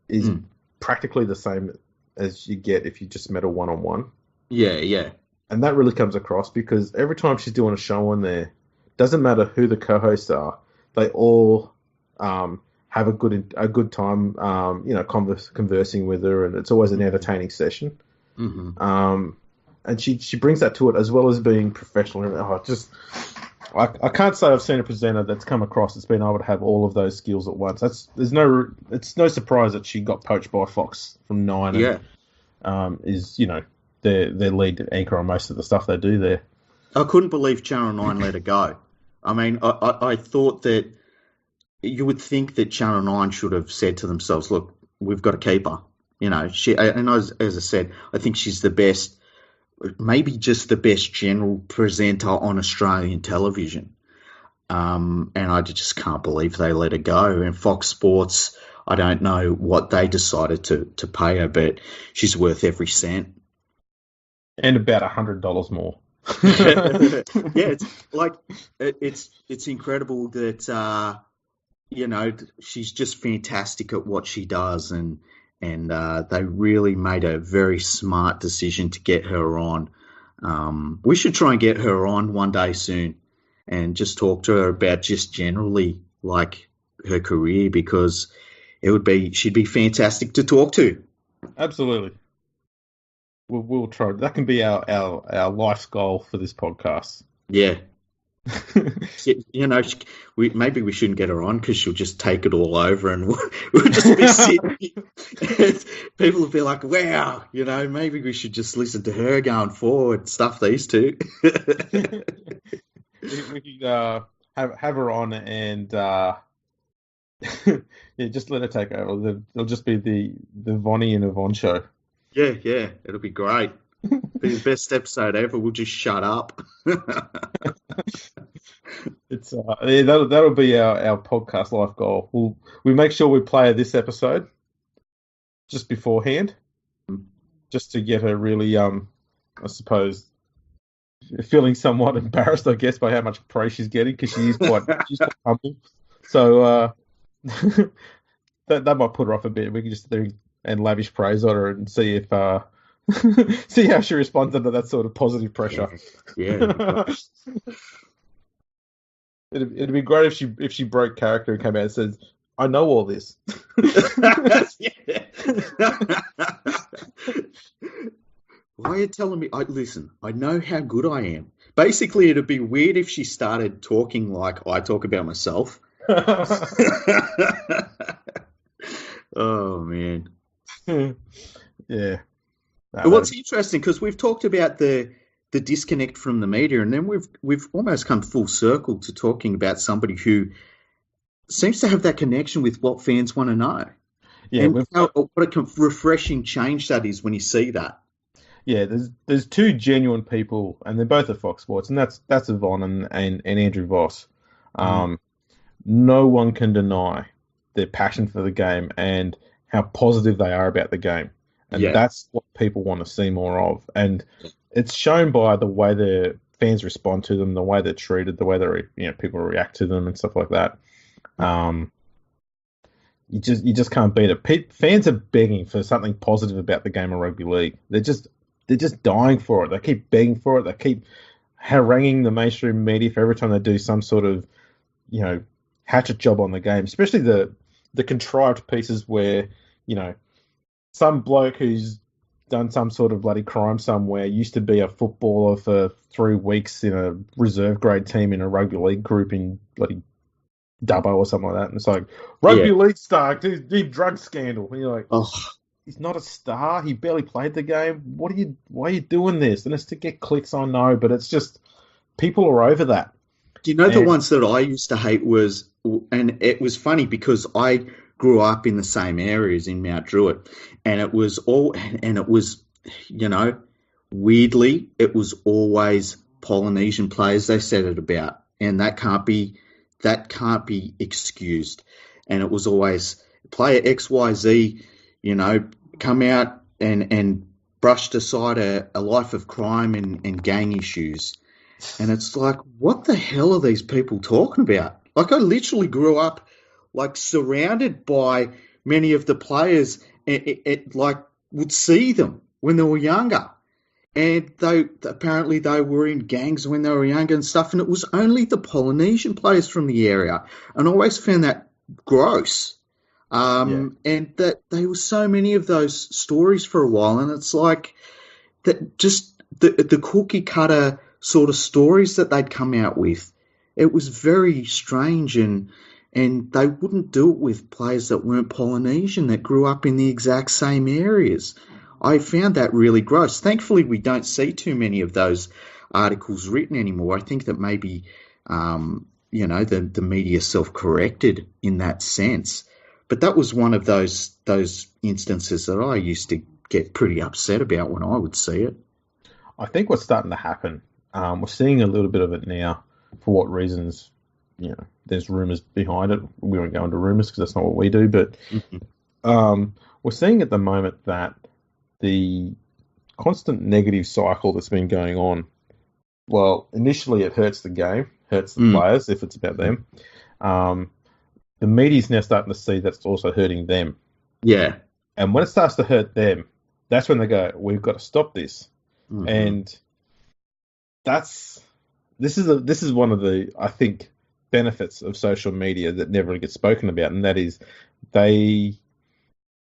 is Mm. practically the same as you get if you just met her one on one, Yeah, yeah. and that really comes across because every time she's doing a show on there, doesn't matter who the co-hosts are, they all have a good time, conversing with her, and it's always an entertaining session. Hmm. Um, and she brings that to it as well as being professional. I can't say I've seen a presenter that's come across that's been able to have all of those skills at once. It's no surprise that she got poached by Fox from Nine and Yeah. is their lead anchor on most of the stuff they do there. I couldn't believe Channel 9 let her go. I mean, I thought that you would think that Channel 9 should have said to themselves, look, we've got to keep her. And as I said, I think she's the best, maybe just the best general presenter on Australian television. And I just can't believe they let her go. And Fox Sports, I don't know what they decided to pay her, but she's worth every cent. And about $100 more. Yeah, it's like it's incredible that she's just fantastic at what she does, and they really made a very smart decision to get her on. We should try and get her on one day soon, and just talk to her about just generally like her career, because she'd be fantastic to talk to. Absolutely. We'll try. That can be our life's goal for this podcast. Yeah. Maybe we shouldn't get her on because she'll just take it all over, and we'll just be sitting. People will be like, "Wow, maybe we should just listen to her going forward." Stuff these two. We could have her on and yeah, just let her take over. It'll just be the Vonnie and Yvonne show. Yeah, it'll be great. Be the best episode ever. We'll just shut up. It's that'll be our podcast life goal. We make sure we play this episode just beforehand, just to get her really I suppose feeling somewhat embarrassed, I guess, by how much praise she's getting because she's quite humble. So that might put her off a bit. We can just do and lavish praise on her and see if See how she responds under that sort of positive Yeah, pressure. yeah, it'd be great. It'd be great if she broke character and came out and says, "I know all this." Yeah. Why are you telling me? Listen, I know how good I am. Basically, it'd be weird if she started talking like I talk about myself. Oh man. Yeah, no, What's that, interesting because we've talked about the disconnect from the media, and then we've almost come full circle to talking about somebody who seems to have that connection with what fans want to know, yeah, and we've how what a refreshing change that is when you see that. yeah. There's two genuine people, and they're both at Fox Sports, and that's Yvonne and Andrew Voss. Mm. Um, no one can deny their passion for the game and how positive they are about the game. And Yeah, that's what people want to see more of. And it's shown by the way the fans respond to them, the way they're treated, the way people react to them and stuff like that. Um, you just can't beat it. Fans are begging for something positive about the game of rugby league. They're just dying for it. They keep begging for it. They keep haranguing the mainstream media for every time they do some sort of you know hatchet job on the game, especially the contrived pieces where you know some bloke who's done some sort of bloody crime somewhere used to be a footballer for 3 weeks in a reserve grade team in a rugby league group in bloody Dubbo or something like that, and it's like yeah. rugby league star, big drug scandal, and you're like, Oh, he's not a star. He barely played the game. Why are you doing this? And it's to get clicks, I know, but it's just people are over that. do you know the And ones that I used to hate was, and it was funny because I grew up in the same areas in Mount Druitt, and it was, you know, weirdly, it was always Polynesian players they said it about, and that can't be excused. And it was always player XYZ, you know, come out and brushed aside a life of crime and gang issues. And it's like, what the hell are these people talking about? Like, I literally grew up like surrounded by many of the players, and like would see them when they were younger, and they apparently they were in gangs when they were younger and stuff. And it was only the Polynesian players from the area, and I always found that gross. yeah, And that there were so many of those stories for a while, and it's like that just the cookie cutter sort of stories that they'd come out with. It was very strange, and they wouldn't do it with players that weren't Polynesian that grew up in the exact same areas. I found that really gross. Thankfully, we don't see too many of those articles written anymore. I think that maybe the media self-corrected in that sense. But that was one of those instances that I used to get pretty upset about when I would see it. I think what's starting to happen, we're seeing a little bit of it now. For what reasons? There's rumors behind it. We won't go into rumors because that's not what we do. But Mhm. we're seeing at the moment that the constant negative cycle that's been going on. Well, initially it hurts the game, hurts the Mm. players if it's about them. Um, the media's now starting to see that's also hurting them. Yeah. And when it starts to hurt them, that's when they go, "We've got to stop this." Hmm. And this is one of the I think benefits of social media that never gets spoken about, and that is they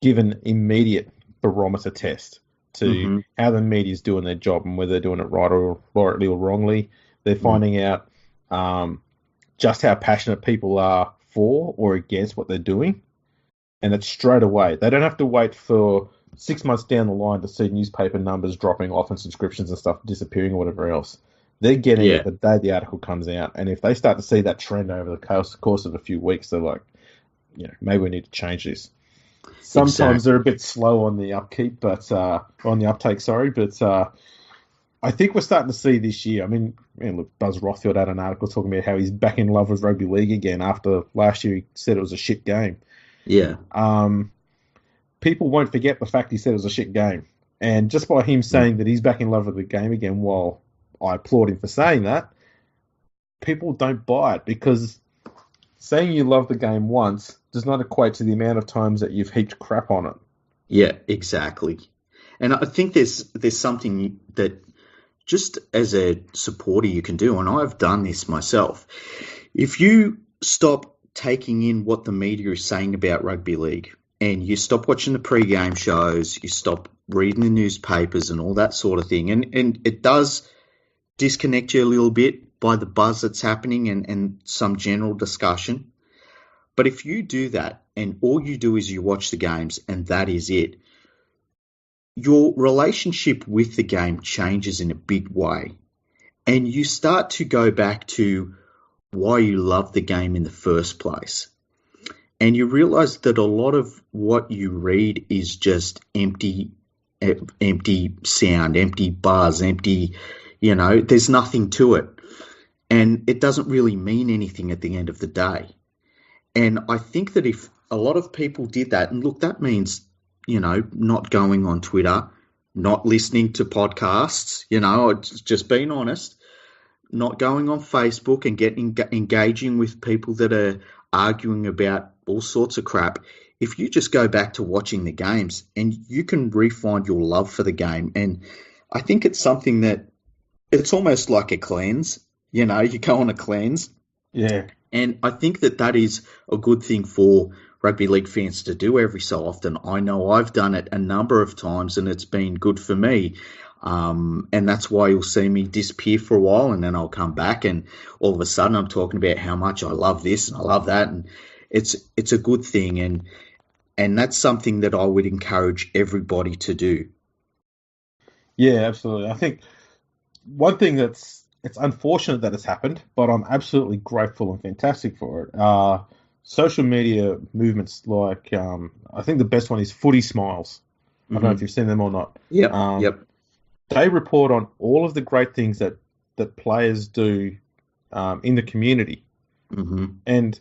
give an immediate barometer test to Hmm. how the media's doing their job and whether they're doing it rightly or wrongly. They're Mm. finding out just how passionate people are for or against what they're doing, and it's straight away. They don't have to wait for 6 months down the line to see newspaper numbers dropping off and subscriptions and stuff disappearing or whatever else. They're getting it Yeah. the day the article comes out, and if they start to see that trend over the course of a few weeks, they're like, maybe we need to change this. Sometimes they're Exactly. a bit slow on the upkeep, but on the uptake, sorry. But I think we're starting to see this year. I mean, look, Buzz Rothfield had an article talking about how he's back in love with rugby league again after last year he said it was a shit game. Yeah. Um, People won't forget the fact he said it was a shit game, and just by him Mm. saying that he's back in love with the game again, while I applaud him for saying that, people don't buy it because saying you love the game once does not equate to the amount of times that you've heaped crap on it. Yeah, exactly. And I think there's something that just as a supporter you can do, and I've done this myself. If you stop taking in what the media is saying about rugby league, and you stop watching the pre-game shows, you stop reading the newspapers and all that sort of thing, and it does disconnect you a little bit by the buzz that's happening and some general discussion. But if you do that and all you do is you watch the games and that is it, your relationship with the game changes in a big way. And you start to go back to why you love the game in the first place. And you realize that a lot of what you read is just empty sound, empty buzz, empty, there's nothing to it. And it doesn't really mean anything at the end of the day. And I think that if a lot of people did that, and look, that means, not going on Twitter, not listening to podcasts, just being honest, not going on Facebook and engaging with people that are arguing about all sorts of crap. If you just go back to watching the games and you can re-find your love for the game. And I think it's something that it's almost like a cleanse, you go on a cleanse. Yeah. And I think that is a good thing for rugby league fans to do every so often. I know I've done it a number of times and it's been good for me. And that's why you'll see me disappear for a while and then I'll come back and all of a sudden I'm talking about how much I love this and I love that. And it's a good thing. And that's something that I would encourage everybody to do. Yeah, absolutely. I think one thing it's unfortunate that it's happened, but I'm absolutely grateful and fantastic for it. Social media movements like, I think the best one is Footy Smiles. I don't know if you've seen them or not. Yep. They report on all of the great things that players do in the community. Mm-hmm. And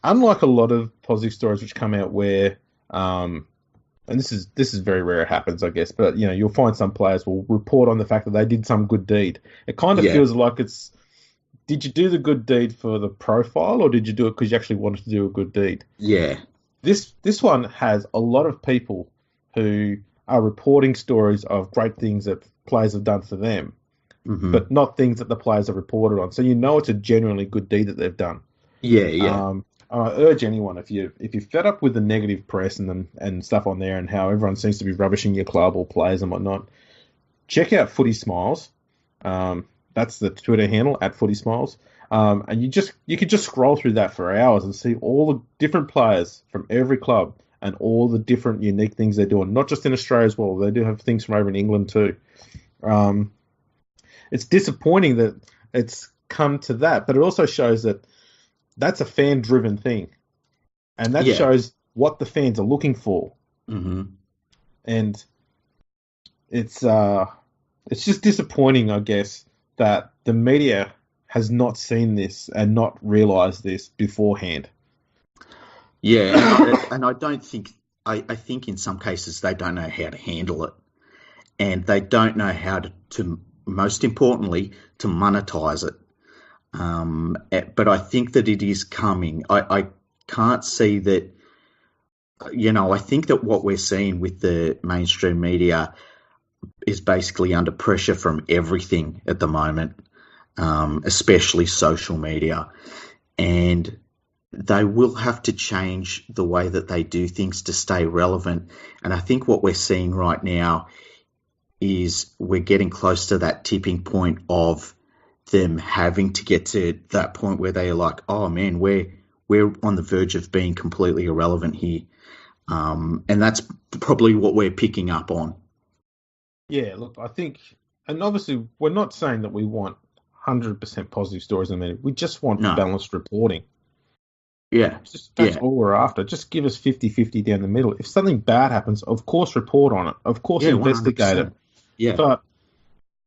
unlike a lot of positive stories which come out where, and this is very rare, it happens, I guess, but you'll find some players will report on the fact that they did some good deed. It kind of feels like did you do the good deed for the profile or did you do it because you actually wanted to do a good deed? Yeah. This one has a lot of people who are reporting stories of great things that players have done for them, but not things that the players have reported on. So it's a genuinely good deed that they've done. Yeah. I urge anyone, if you're fed up with the negative press and stuff on there and how everyone seems to be rubbishing your club or players and whatnot, check out Footy Smiles. That's the Twitter handle @Footy Smiles. And you could just scroll through that for hours and see all the different players from every club and all the different unique things they're doing. Not just in Australia as well. They do have things from over in England too. It's disappointing that it's come to that, but it also shows that that's a fan-driven thing, and that shows what the fans are looking for. Mm-hmm. And it's just disappointing, I guess, that the media has not seen this and not realised this beforehand. Yeah, and I don't think I think in some cases they don't know how to handle it, and they don't know how to most importantly to monetize it. But I think that it is coming. I can't see that. I think that what we're seeing with the mainstream media is basically under pressure from everything at the moment, especially social media, and they will have to change the way that they do things to stay relevant. And I think what we're seeing right now is we're getting close to that tipping point of them having to get to that point where they are like, oh man, we're on the verge of being completely irrelevant here. And that's probably what we're picking up on. Yeah, look, I think, and obviously we're not saying that we want 100% positive stories in a minute. We just want balanced reporting. Yeah. That's all we're after. Just give us 50-50 down the middle. If something bad happens, of course report on it. Of course investigate 100%. It. Yeah. But,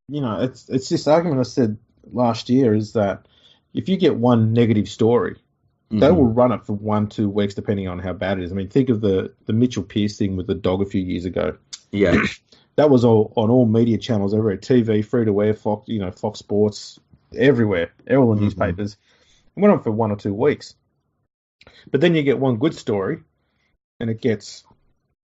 it's this argument I said last year is that if you get one negative story, they will run it for 1-2 weeks depending on how bad it is. I mean, think of the Mitchell Pearce thing with the dog a few years ago. Yeah. That was all on all media channels everywhere, TV, free-to-air, Fox Sports, everywhere, all the newspapers. It went on for 1 or 2 weeks. But then you get one good story, and it gets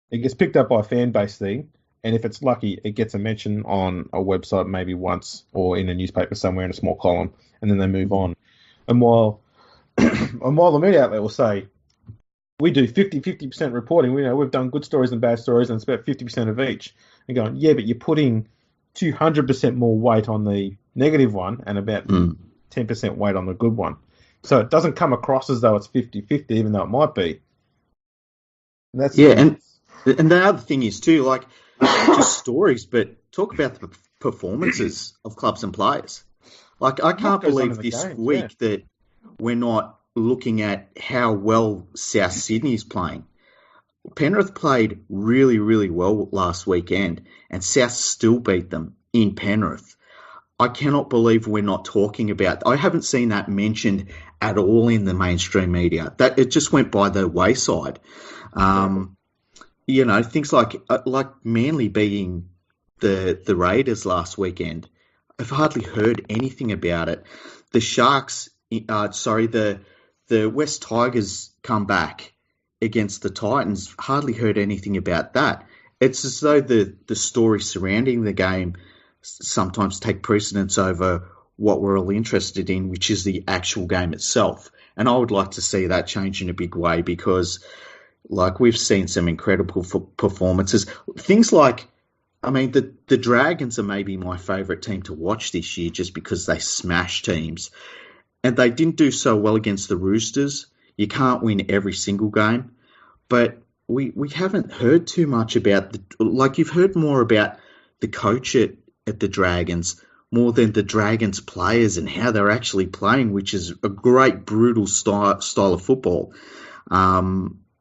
It gets picked up by a fan base thing, and if it's lucky, it gets a mention on a website maybe once or in a newspaper somewhere in a small column, and then they move on. And while the media outlet will say, we do 50% reporting, we've done good stories and bad stories, and it's about 50% of each. And going, yeah, but you're putting 200% more weight on the negative one and about 10% weight on the good one. So it doesn't come across as though it's 50-50, even though it might be. And and the other thing is too, like, just stories, but talk about the performances of clubs and players. Like, I can't believe this week that we're not looking at how well South Sydney is playing. Penrith played really, really well last weekend, and South still beat them in Penrith. I cannot believe we're not talking about. I haven't seen that mentioned at all in the mainstream media. That it just went by the wayside. Things like Manly beating the Raiders last weekend. I've hardly heard anything about it. The Sharks, the West Tigers come back against the Titans. Hardly heard anything about that. It's as though the story surrounding the game sometimes take precedence over what we're all interested in, which is the actual game itself. And I would like to see that change in a big way because, like, we've seen some incredible performances. Things like, the Dragons are maybe my favourite team to watch this year just because they smash teams. And they didn't do so well against the Roosters. You can't win every single game. But we haven't heard too much about you've heard more about the coach at the Dragons more than the Dragons players and how they're actually playing, which is a great brutal style of football.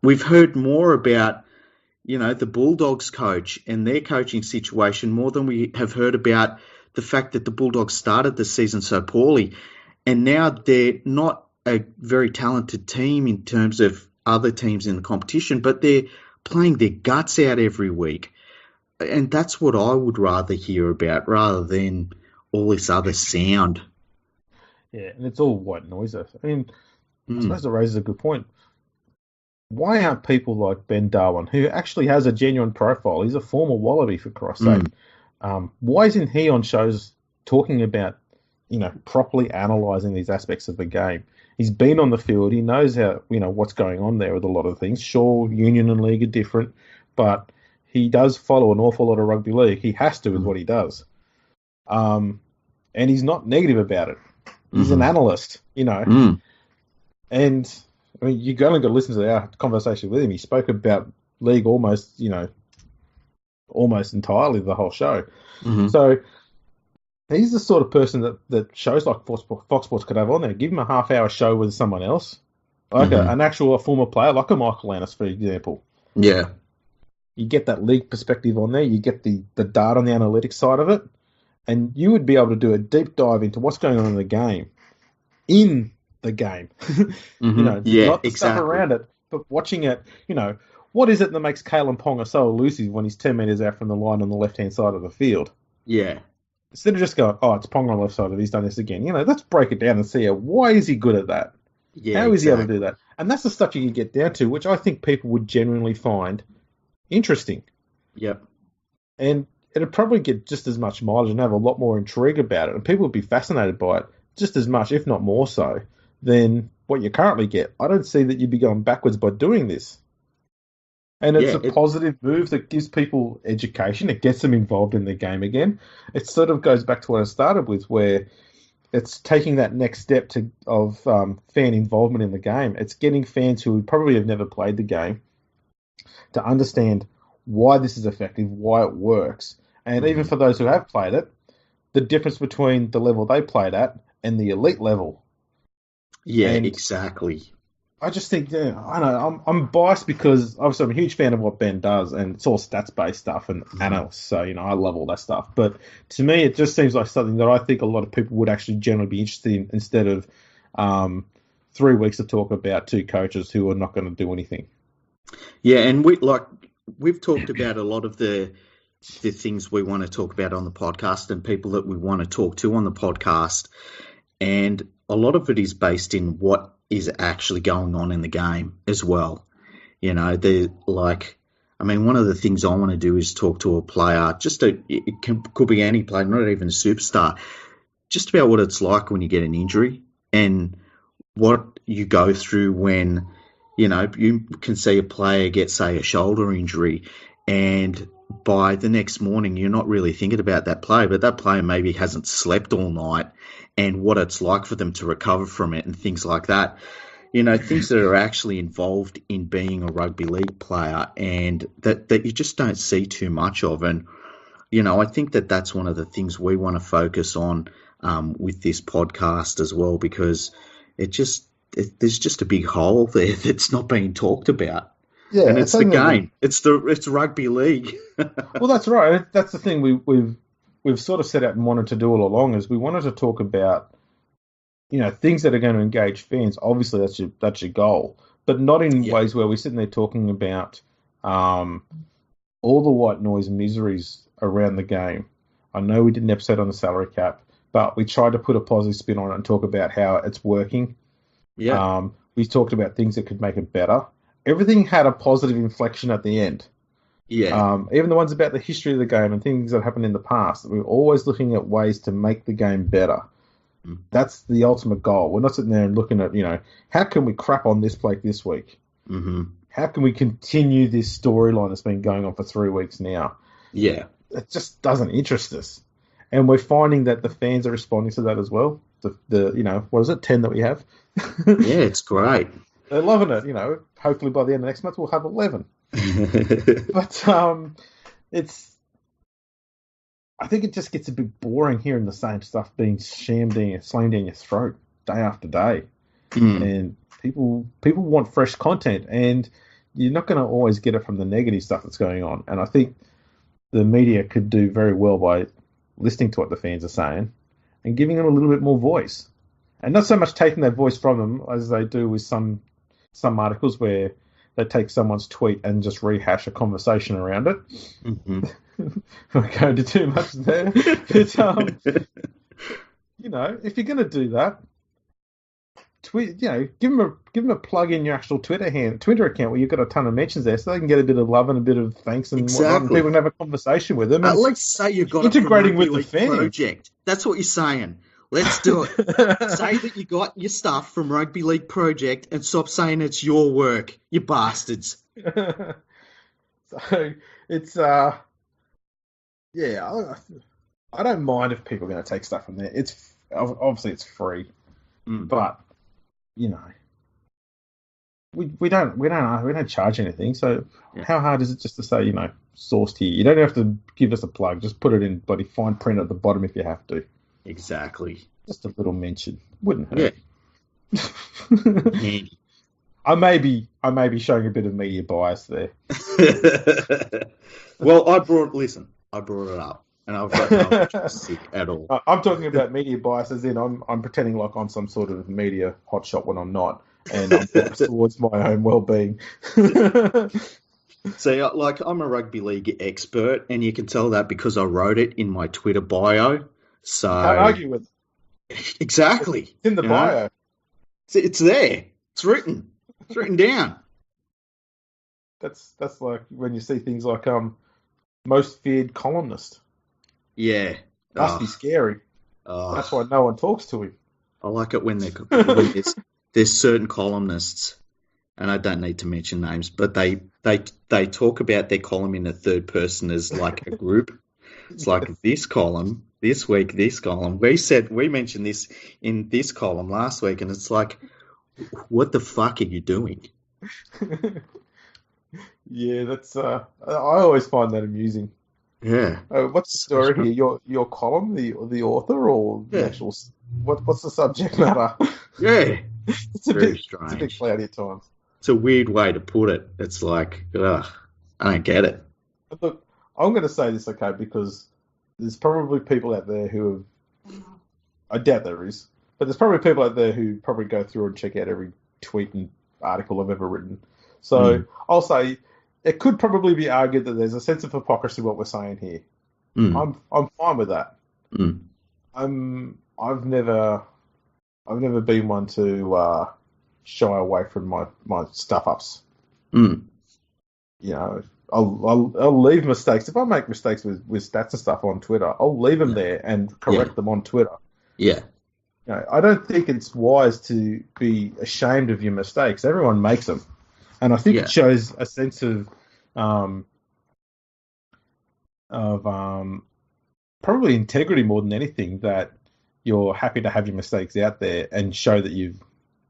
We've heard more about, the Bulldogs coach and their coaching situation more than we have heard about the fact that the Bulldogs started the season so poorly. And now they're not a very talented team in terms of other teams in the competition, but they're playing their guts out every week. And that's what I would rather hear about rather than all this other sound. Yeah, and it's all white noise. I suppose it raises a good point. Why aren't people like Ben Darwin, who actually has a genuine profile? He's a former Wallaby, for Christ's sake. Why isn't he on shows talking about, properly analysing these aspects of the game? He's been on the field. He knows how, what's going on there with a lot of things. Sure, Union and League are different, but he does follow an awful lot of rugby league. He has to with what he does. And he's not negative about it. He's an analyst, And, you've only got to listen to our conversation with him. He spoke about league almost entirely the whole show. So he's the sort of person that shows like Fox Sports could have on there. Give him a half-hour show with someone else, like a former player, like a Michael Annis, for example. Yeah. You get that league perspective on there. You get the data and the analytics side of it. And you would be able to do a deep dive into what's going on in the game. Not the stuff around it, but watching it, what is it that makes Kalen Ponga so elusive when he's 10 metres out from the line on the left-hand side of the field? Yeah. Instead of just going, it's Ponga on the left side and he's done this again. Let's break it down and see why is he good at that? Yeah, How is he able to do that? And that's the stuff you can get down to, which I think people would genuinely find interesting. Yep. And it'd probably get just as much mileage and have a lot more intrigue about it. And people would be fascinated by it just as much, if not more so, than what you currently get. I don't see that you'd be going backwards by doing this. And it's a positive move that gives people education. It gets them involved in the game again. It sort of goes back to what I started with, where it's taking that next step of fan involvement in the game. It's getting fans who probably have never played the game to understand why this is effective, why it works. And even for those who have played it, the difference between the level they played at and the elite level. Yeah, exactly. I just think, I don't know, I'm biased because obviously I'm a huge fan of what Ben does, and it's all stats-based stuff and analysts, so, I love all that stuff. But to me, it just seems like something that I think a lot of people would actually generally be interested in instead of 3 weeks to talk about two coaches who are not going to do anything. Yeah, and we've talked about a lot of the things we want to talk about on the podcast and people that we want to talk to on the podcast, and a lot of it is based in what is actually going on in the game as well. I mean, one of the things I want to do is talk to a player, could be any player, not even a superstar, just about what it's like when you get an injury and what you go through when, you can see a player get, say, a shoulder injury, and by the next morning, you're not really thinking about that player, but that player maybe hasn't slept all night, and what it's like for them to recover from it and things like that. Things that are actually involved in being a rugby league player and that you just don't see too much of. And, I think that's one of the things we want to focus on with this podcast as well, because there's just a big hole there that's not being talked about. Yeah, And it's the game. It's rugby league. Well, that's right. That's the thing we've sort of set out and wanted to do all along, is we wanted to talk about, things that are going to engage fans. Obviously, that's your goal, but not in ways where we're sitting there talking about all the white noise and miseries around the game. I know we did an episode on the salary cap, but we tried to put a positive spin on it and talk about how it's working. Yeah. We talked about things that could make it better. Everything had a positive inflection at the end. Yeah. Even the ones about the history of the game and things that happened in the past. We're always looking at ways to make the game better. That's the ultimate goal. We're not sitting there and looking at, how can we crap on this plate this week? Mm-hmm. How can we continue this storyline that's been going on for 3 weeks now? Yeah. It just doesn't interest us. And we're finding that the fans are responding to that as well. What is it, 10 that we have? Yeah, it's great. They're loving it, Hopefully by the end of next month we'll have 11. But I think it just gets a bit boring hearing the same stuff being slammed down your throat day after day. And people want fresh content, and you're not going to always get it from the negative stuff that's going on. And I think the media could do very well by listening to what the fans are saying and giving them a little bit more voice, and not so much taking that voice from them as they do with some articles where they take someone's tweet and just rehash a conversation around it. Mm-hmm. Not going to too much there. But, if you're going to do that, tweet. Give them a plug in your actual Twitter account where you've got a ton of mentions there, so they can get a bit of love and a bit of thanks and whatnot, and people can have a conversation with them. At least say you've got integrating with the fans. Project. That's what you're saying. Let's do it. Say that you got your stuff from Rugby League Project and stop saying it's your work, you bastards. So it's I don't mind if people are going to take stuff from there. It's obviously it's free, but we don't charge anything. So how hard is it just to say sourced here? You don't have to give us a plug. Just put it in bloody fine print at the bottom if you have to. Exactly. Just a little mention wouldn't hurt. Yeah. I may be showing a bit of media bias there. Well, I brought it up, and I've got no interest sick at all. I'm talking about media bias as in I'm pretending like I'm some sort of media hotshot when I'm not, and I'm towards my own well-being. See, I'm a rugby league expert, and you can tell that because I wrote it in my Twitter bio. So can't argue with it. Exactly. It's in the bio. It's there. It's written. It's written down. That's like when you see things like most feared columnist. Yeah. Must be scary. That's why no one talks to him. I like it when there's certain columnists, and I don't need to mention names, but they talk about their column in the third person as like a group. It's like this column, this week, this column. We mentioned this in this column last week, and it's like, what the fuck are you doing? Yeah, that's. I always find that amusing. Yeah. What's the story here? Your column, the author, or the actual? What's the subject matter? Yeah, it's very strange. It's a bit cloudy at times. It's a weird way to put it. It's like, I don't get it. But look, I'm going to say this, okay, because there's probably people out there who have. I doubt there is, but there's probably people out there who probably go through and check out every tweet and article I've ever written. So I'll say it could probably be argued that there's a sense of hypocrisy what we're saying here. I'm fine with that. I've never been one to shy away from my stuff ups. I'll leave mistakes. If I make mistakes with stats and stuff on Twitter, I'll leave them Yeah. there and Yeah. correct them on Twitter. Yeah. I don't think it's wise to be ashamed of your mistakes. Everyone makes them, and I think Yeah. it shows a sense of probably integrity more than anything, that you're happy to have your mistakes out there and show that you've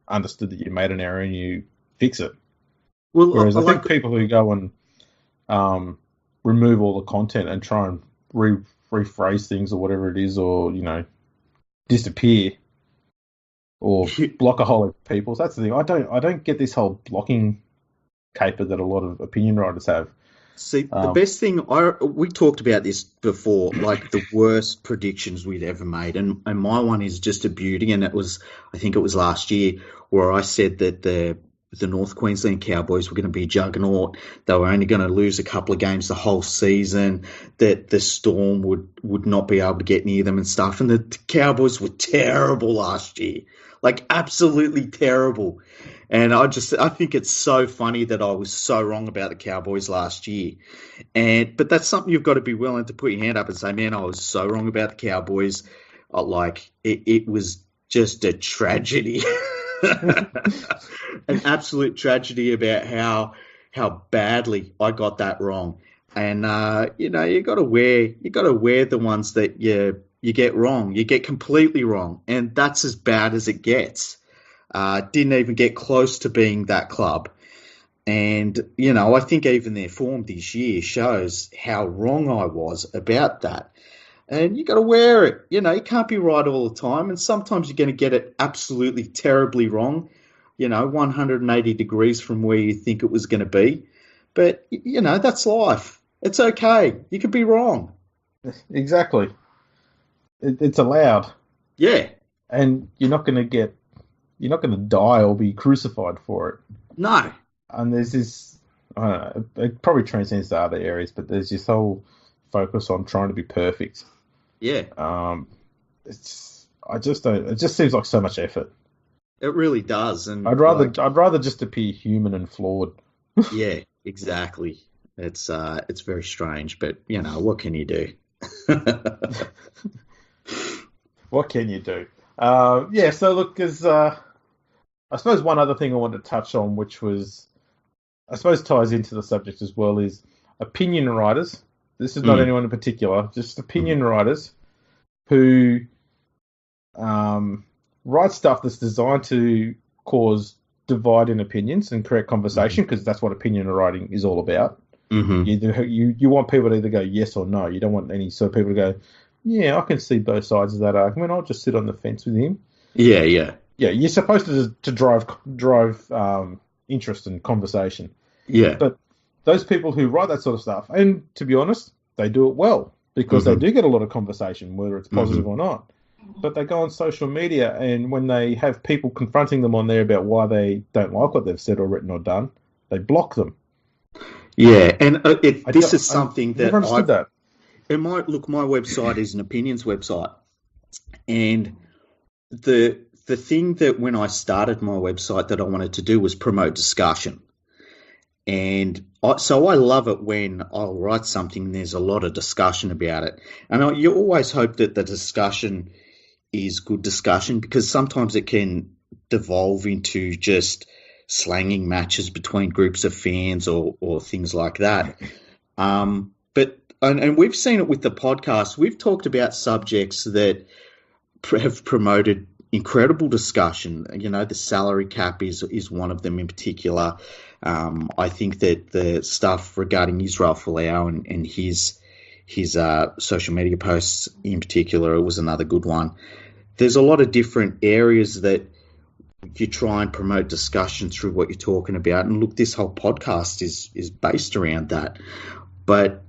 understood that you made an error and you fix it. Well, Whereas I think people who go and remove all the content and try and rephrase things or whatever it is, or disappear or block a whole lot of people. So that's the thing. I don't get this whole blocking caper that a lot of opinion writers have. See, the best thing, we talked about this before, like the worst predictions we'd ever made, and my one is just a beauty, and I think it was last year, where I said that the North Queensland Cowboys were going to be a juggernaut. They were only going to lose a couple of games the whole season, that the Storm would not be able to get near them and stuff, and the Cowboys were terrible last year, like absolutely terrible. And I think it's so funny that I was so wrong about the Cowboys last year. But that's something you've got to be willing to put your hand up and say, man, I was so wrong about the Cowboys. It was just a tragedy, an absolute tragedy about how badly I got that wrong. And you got to wear the ones that you get wrong. You get completely wrong, and that's as bad as it gets. Didn't even get close to being that club. And, I think even their form this year shows how wrong I was about that. And you got to wear it. You can't be right all the time. And sometimes you're going to get it absolutely terribly wrong, 180 degrees from where you think it was going to be. But, that's life. It's okay. You can be wrong. Exactly. It's allowed. Yeah. And you're not going to die or be crucified for it. No. And there's this, I don't know, it probably transcends to other areas, but there's this whole focus on trying to be perfect. Yeah. It just seems like so much effort. It really does. And I'd rather just appear human and flawed. Yeah, exactly. It's very strange, but what can you do? What can you do? So look, there's I suppose one other thing I wanted to touch on, which was, I suppose ties into the subject as well, is opinion writers. This is not anyone in particular, just opinion writers who write stuff that's designed to cause divide in opinions and create conversation, because that's what opinion writing is all about. You want people to either go yes or no. You don't want any sort of people to go, yeah, I can see both sides of that argument. I'll just sit on the fence with him. Yeah, yeah. Yeah, you're supposed to drive interest and conversation. Yeah. But those people who write that sort of stuff, and to be honest, they do it well, because they do get a lot of conversation, whether it's positive or not. But they go on social media, and when they have people confronting them on there about why they don't like what they've said or written or done, they block them. Yeah, and this is something that never understood that. My website is an opinions website, and the thing that when I started my website that I wanted to do was promote discussion. And so I love it when I'll write something and there's a lot of discussion about it. And you always hope that the discussion is good discussion, because sometimes it can devolve into just slanging matches between groups of fans or things like that. But we've seen it with the podcast. We've talked about subjects that have promoted incredible discussion. The salary cap is one of them in particular. I think that the stuff regarding Israel Folau and his social media posts in particular was another good one. There's a lot of different areas that you try and promote discussion through what you're talking about. And look, this whole podcast is based around that. But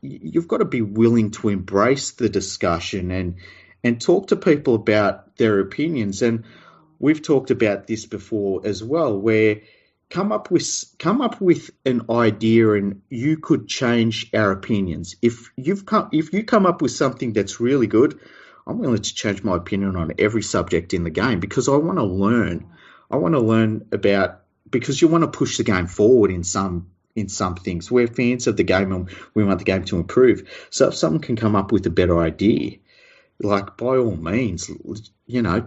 you've got to be willing to embrace the discussion and talk to people about their opinions. And we've talked about this before as well, where come up with an idea and you could change our opinions. If you come up with something that's really good, I'm willing to change my opinion on every subject in the game, because I want to learn. I want to learn about, because you want to push the game forward in some in some things. We're fans of the game and we want the game to improve. So if someone can come up with a better idea, like by all means,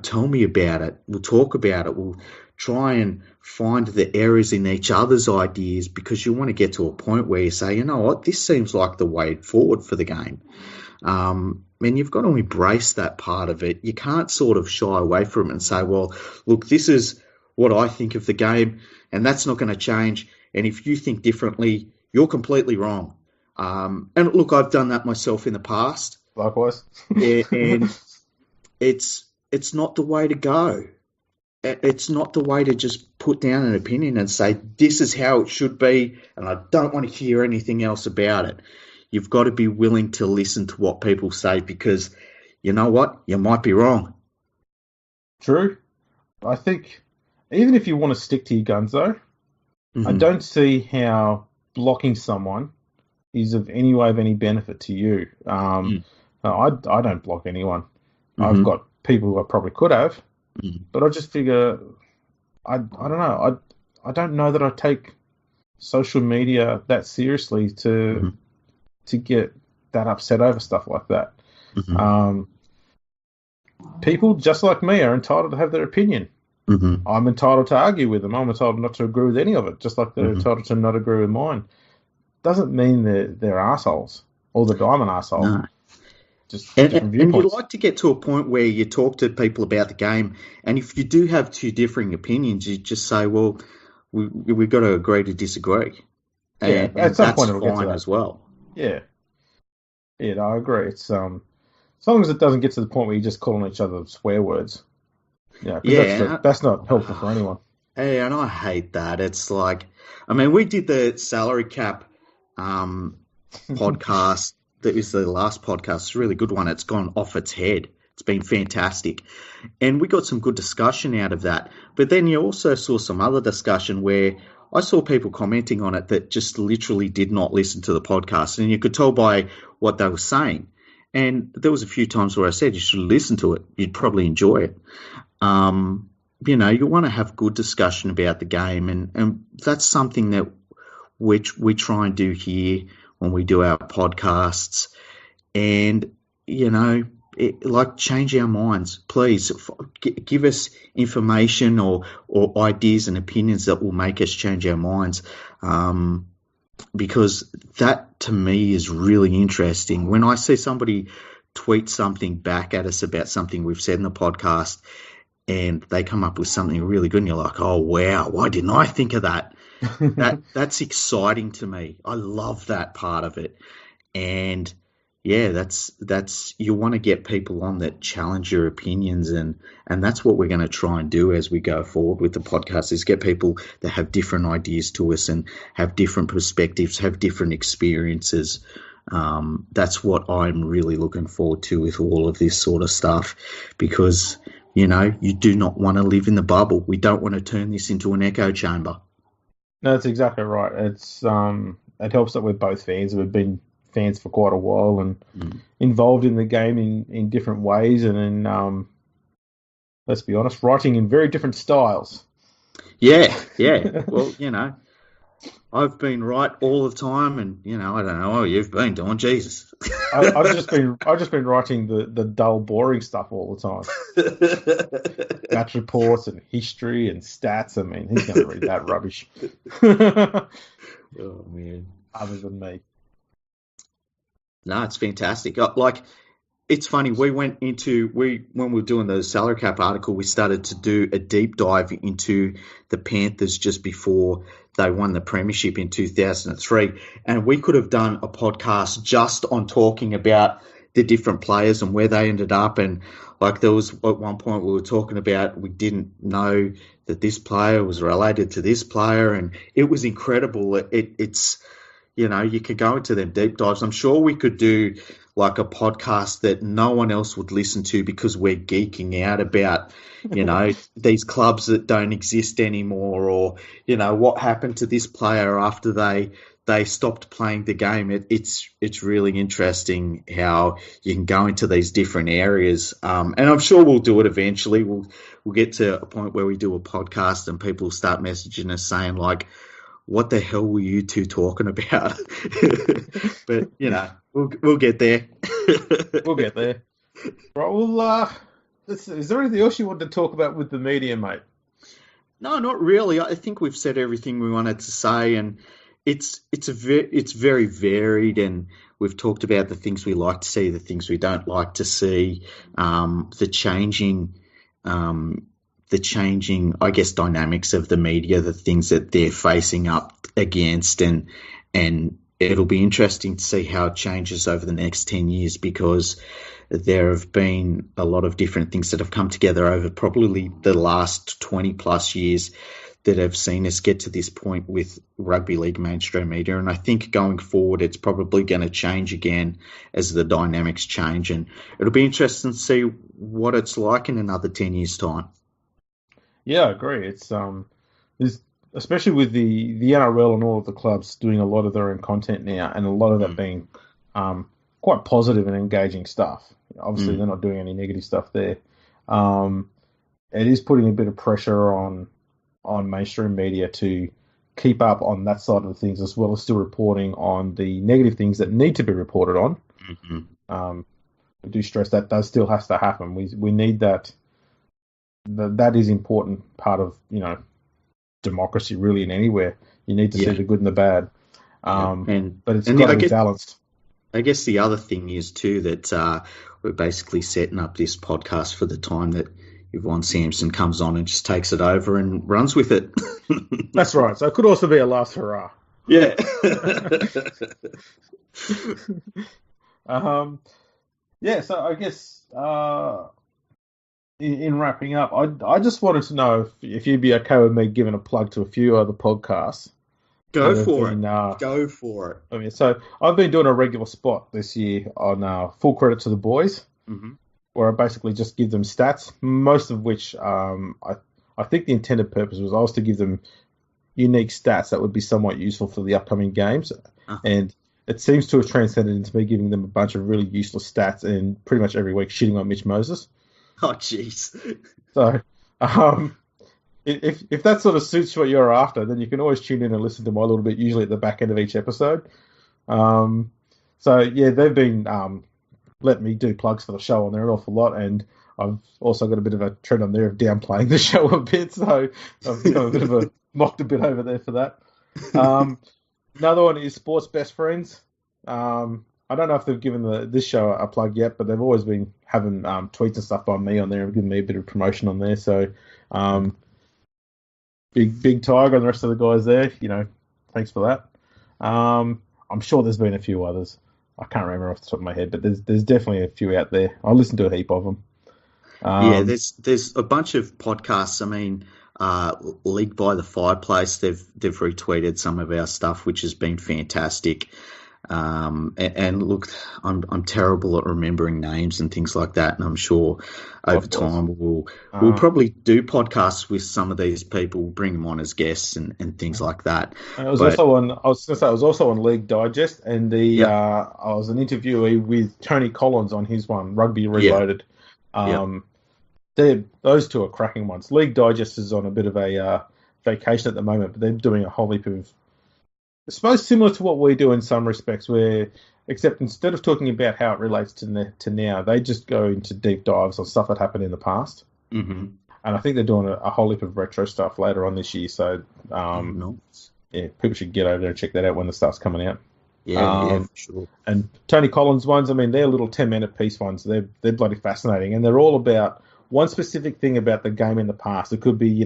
tell me about it. We'll talk about it. We'll try and find the errors in each other's ideas, because you want to get to a point where you say, you know what, this seems like the way forward for the game. And you've got to embrace that part of it. You can't sort of shy away from it and say, well, look, this is what I think of the game, and that's not going to change. And if you think differently, you're completely wrong. And look, I've done that myself in the past. Likewise. And it's not the way to go. It's not the way to just put down an opinion and say, this is how it should be, and I don't want to hear anything else about it. You've got to be willing to listen to what people say, because you know what? You might be wrong. True. I think even if you want to stick to your guns, though, I don't see how blocking someone is of any way of any benefit to you. I don't block anyone. I've got people who I probably could have, but I just figure, I don't know. I don't know that I take social media that seriously to get that upset over stuff like that. People just like me are entitled to have their opinion. I'm entitled to argue with them. I'm entitled not to agree with any of it, just like they're entitled to not agree with mine. Doesn't mean they're assholes or that I'm an asshole. No. Just and you'd like to get to a point where you talk to people about the game, and if you do have two differing opinions, you just say, well, we've got to agree to disagree. And at some point it'll get to that as well. Yeah, I agree. It's as long as it doesn't get to the point where you're just calling each other swear words. That's not helpful for anyone. Yeah, and I hate that. It's like, I mean, we did the salary cap podcast. That was the last podcast. It's a really good one. It's gone off its head. It's been fantastic. And we got some good discussion out of that. But then you also saw some other discussion where I saw people commenting on it that just literally did not listen to the podcast. And you could tell by what they were saying. And there was a few times where I said you should listen to it. You'd probably enjoy it. You want to have good discussion about the game. And that's something that we try and do here when we do our podcasts. And, change our minds. Please give us information or ideas and opinions that will make us change our minds. Because that, to me, is really interesting. When I see somebody tweet something back at us about something we've said in the podcast and they come up with something really good and you're like, oh, wow, why didn't I think of that? That's exciting to me. I love that part of it. And yeah, that's you want to get people on that challenge your opinions, and that's what we're going to try and do as we go forward with the podcast, is get people that have different ideas to us and have different perspectives, have different experiences. That's what I'm really looking forward to with all of this sort of stuff, because you do not want to live in the bubble. We don't want to turn this into an echo chamber. No, that's exactly right. It's it helps that we're both fans. We've been fans for quite a while and involved in the game in different ways, and in let's be honest, writing in very different styles. Yeah. Well, I've been right all the time, and I don't know. Oh, you've been doing Jesus. I've just been writing the dull, boring stuff all the time. Match reports and history and stats. I mean, who's going to read that rubbish? Oh man, other than me. No, it's fantastic. It's funny. When we were doing the salary cap article, we started to do a deep dive into the Panthers just before they won the premiership in 2003. And we could have done a podcast just on talking about the different players and where they ended up. And there was at one point we were talking about, we didn't know that this player was related to this player. And it was incredible. It's you could go into them deep dives. I'm sure we could do a podcast that no one else would listen to because we're geeking out about, these clubs that don't exist anymore, or, what happened to this player after they stopped playing the game. It's really interesting how you can go into these different areas. And I'm sure we'll do it eventually. We'll get to a point where we do a podcast and people start messaging us saying what the hell were you two talking about? But, we'll get there. We'll get there. Right, well, is there anything else you wanted to talk about with the media, mate? No, not really. I think we've said everything we wanted to say, and it's very varied, and we've talked about the things we like to see, the things we don't like to see, the changing, I guess, dynamics of the media, the things that they're facing up against, and it'll be interesting to see how it changes over the next 10 years, because there have been a lot of different things that have come together over probably the last 20 plus years that have seen us get to this point with rugby league mainstream media. And I think going forward, it's probably going to change again as the dynamics change. And it'll be interesting to see what it's like in another 10 years' time. Yeah, I agree. It's especially with the NRL and all of the clubs doing a lot of their own content now, and a lot of that being quite positive and engaging stuff. Obviously, they're not doing any negative stuff there. It is putting a bit of pressure on mainstream media to keep up on that side of things, as well as still reporting on the negative things that need to be reported on. Mm-hmm. We do stress that still has to happen. We need that. That is important part of democracy, really, in anywhere. You need to see the good and the bad, but it's got to be balanced. I guess the other thing is too that we're basically setting up this podcast for the time that Yvonne Sampson comes on and just takes it over and runs with it. That's right. So it could also be a last hurrah. Yeah. So I guess in wrapping up, I just wanted to know if you'd be okay with me giving a plug to a few other podcasts. Go for it. Go for it. I mean, so I've been doing a regular spot this year on Full Credit to the Boys, where I basically just give them stats, most of which I think the intended purpose was to give them unique stats that would be somewhat useful for the upcoming games. And it seems to have transcended into me giving them a bunch of really useless stats and pretty much every week shitting on Mitch Moses. Oh, jeez. So, if that sort of suits what you're after, then you can always tune in and listen to my little bit, usually at the back end of each episode. They've been letting me do plugs for the show on there an awful lot, and I've also got a bit of a trend on there of downplaying the show a bit, so I've become a bit of a mocked a bit over there for that. Another one is Sports Best Friends. I don't know if they've given this show a plug yet, but they've always been having tweets and stuff by me on there and giving me a bit of promotion on there. So, Big Tiger and the rest of the guys there, thanks for that. I'm sure there's been a few others. I can't remember off the top of my head, but there's definitely a few out there. I listen to a heap of them. There's a bunch of podcasts. I mean, League by the Fireplace, they've retweeted some of our stuff, which has been fantastic. And look, I'm terrible at remembering names and things like that, and I'm sure over time we'll probably do podcasts with some of these people, bring them on as guests and things like that. And I was also on League Digest, and I was an interviewee with Tony Collins on his one, Rugby Reloaded. Those two are cracking ones. League Digest is on a bit of a vacation at the moment, but they're doing a whole heap of, I suppose, similar to what we do in some respects, except instead of talking about how it relates to now, they just go into deep dives on stuff that happened in the past. Mm-hmm. And I think they're doing a whole heap of retro stuff later on this year. So, people should get over there and check that out when the stuff's coming out. Yeah, for sure. And Tony Collins ones, I mean, they're little 10-minute piece ones. They're bloody fascinating, and they're all about one specific thing about the game in the past. It could be,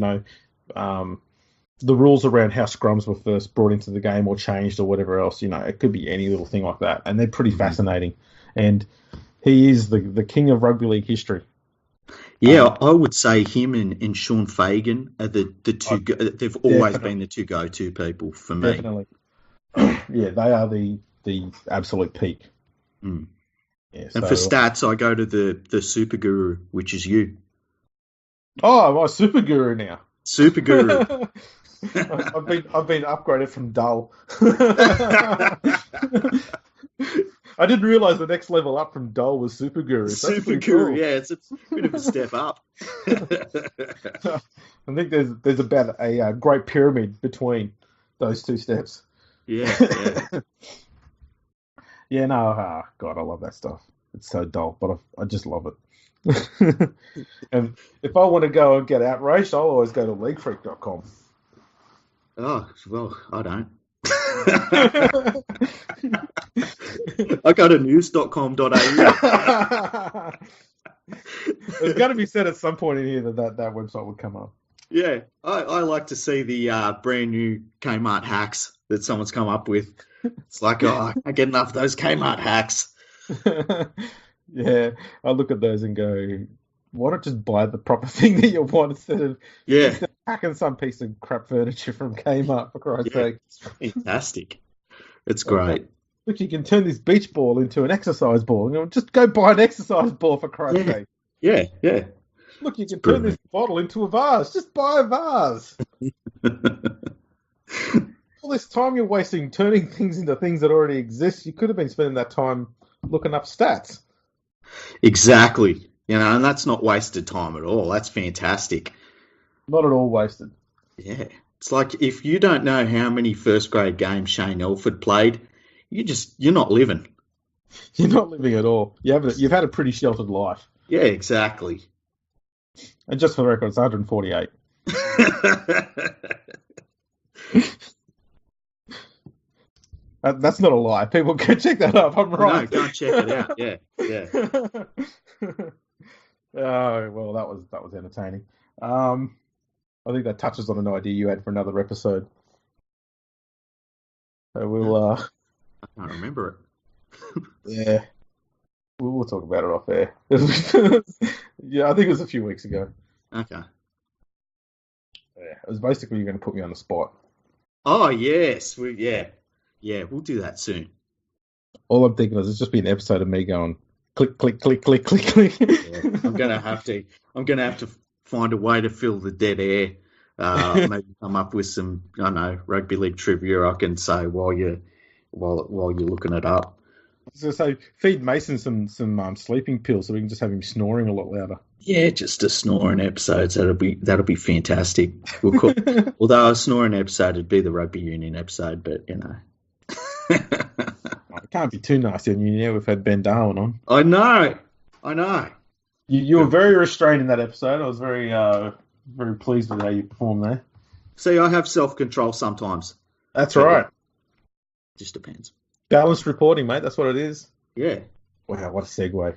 the rules around how scrums were first brought into the game or changed or whatever else. It could be any little thing like that, and they're pretty fascinating. And he is the king of rugby league history. Yeah, I would say him and Sean Fagan are the two. They've always been the two go-to people for me. Definitely. Yeah, they are the absolute peak. Mm. Yeah, and for stats, I go to the super guru, which is you. Oh, my super guru now. Super guru. I've been upgraded from dull. I didn't realise the next level up from dull was super guru. Super guru, cool. Yeah, it's a bit of a step up. I think there's about a great pyramid between. those two steps. Yeah. Yeah, no, God, I love that stuff. It's so dull, but I just love it. And if I want to go and get outraged, I'll always go to leaguefreak.com. Oh, well, I don't. I go to news.com.au. There's going to be said at some point in here that website would come up. Yeah, I like to see the brand new Kmart hacks that someone's come up with. It's like, I can't get enough of those Kmart hacks. Yeah, I look at those and go, why not just buy the proper thing that you want instead of hacking some piece of crap furniture from Kmart, for Christ's sake. Fantastic. It's great. Look, you can turn this beach ball into an exercise ball. You know, just go buy an exercise ball, for Christ's sake. Yeah. Look, you can turn this bottle into a vase. Just buy a vase. All this time you're wasting turning things into things that already exist, you could have been spending that time looking up stats. Exactly. You know, and that's not wasted time at all. That's fantastic. Not at all wasted. Yeah. It's like if you don't know how many first grade games Shane Elford played, you're not living. You're not living at all. You've had a pretty sheltered life. Yeah, exactly. And just for the record, it's 148. That's not a lie. People can check that up. I'm right. No, go and check it out. Yeah. Oh, well, that was entertaining. I think that touches on an idea you had for another episode. So we'll. I can't remember it. Yeah, we'll talk about it off air. Yeah, I think it was a few weeks ago. Okay. Yeah, it was basically you're going to put me on the spot. Oh yes, we'll do that soon. All I'm thinking is it's just be an episode of me going click, click, click, click, click, click. Yeah, I'm gonna have to find a way to fill the dead air. Maybe come up with some, I don't know, rugby league trivia I can say while you're looking it up. I was going to say, feed Mason some sleeping pills so we can just have him snoring a lot louder. Yeah, just a snoring episode. That'll be fantastic. We'll call, although a snoring episode would be the rugby union episode, but you know. It can't be too nasty on you now. We've had Ben Darwin on. I know. You were very restrained in that episode. I was very very pleased with how you performed there. See, I have self-control sometimes. That's right. Just depends. Balanced reporting, mate. That's what it is. Yeah. Wow, what a segue.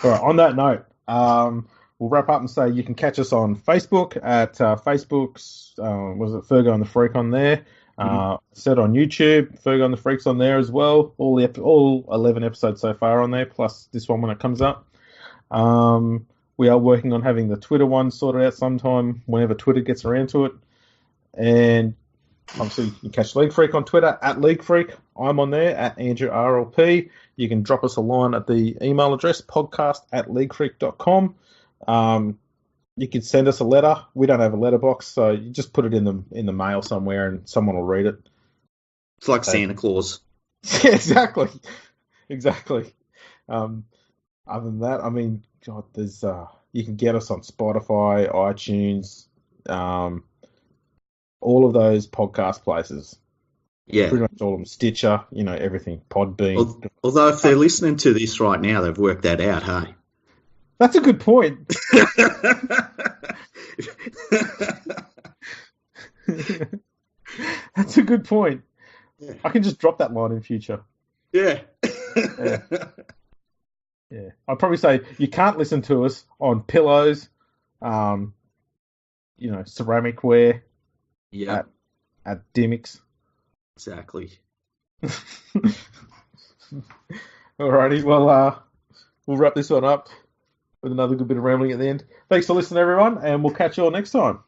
All right, on that note, we'll wrap up and say you can catch us on Facebook at Facebook's, was it Fergo and the Freak on there? Said on YouTube, Fergo and the Freak's on there as well. All 11 episodes so far on there, plus this one when it comes up. We are working on having the Twitter one sorted out sometime whenever Twitter gets around to it. And obviously, you can catch League Freak on Twitter at League Freak. I'm on there at Andrew RLP. You can drop us a line at the email address podcast@leaguefreak.com. You can send us a letter. We don't have a letterbox, so you just put it in the mail somewhere, and someone will read it. It's like Santa Claus. Yeah, exactly. Other than that, I mean, God, there's you can get us on Spotify, iTunes, all of those podcast places. Yeah. Pretty much all of them. Stitcher, everything. Podbean. Although if they're listening to this right now, they've worked that out, hey? That's a good point. That's a good point. Yeah. I can just drop that line in future. Yeah. Yeah. I'd probably say you can't listen to us on pillows, ceramicware. Yeah. At Dimmicks. Exactly. Alrighty, well, we'll wrap this one up with another good bit of rambling at the end. Thanks for listening, everyone, and we'll catch you all next time.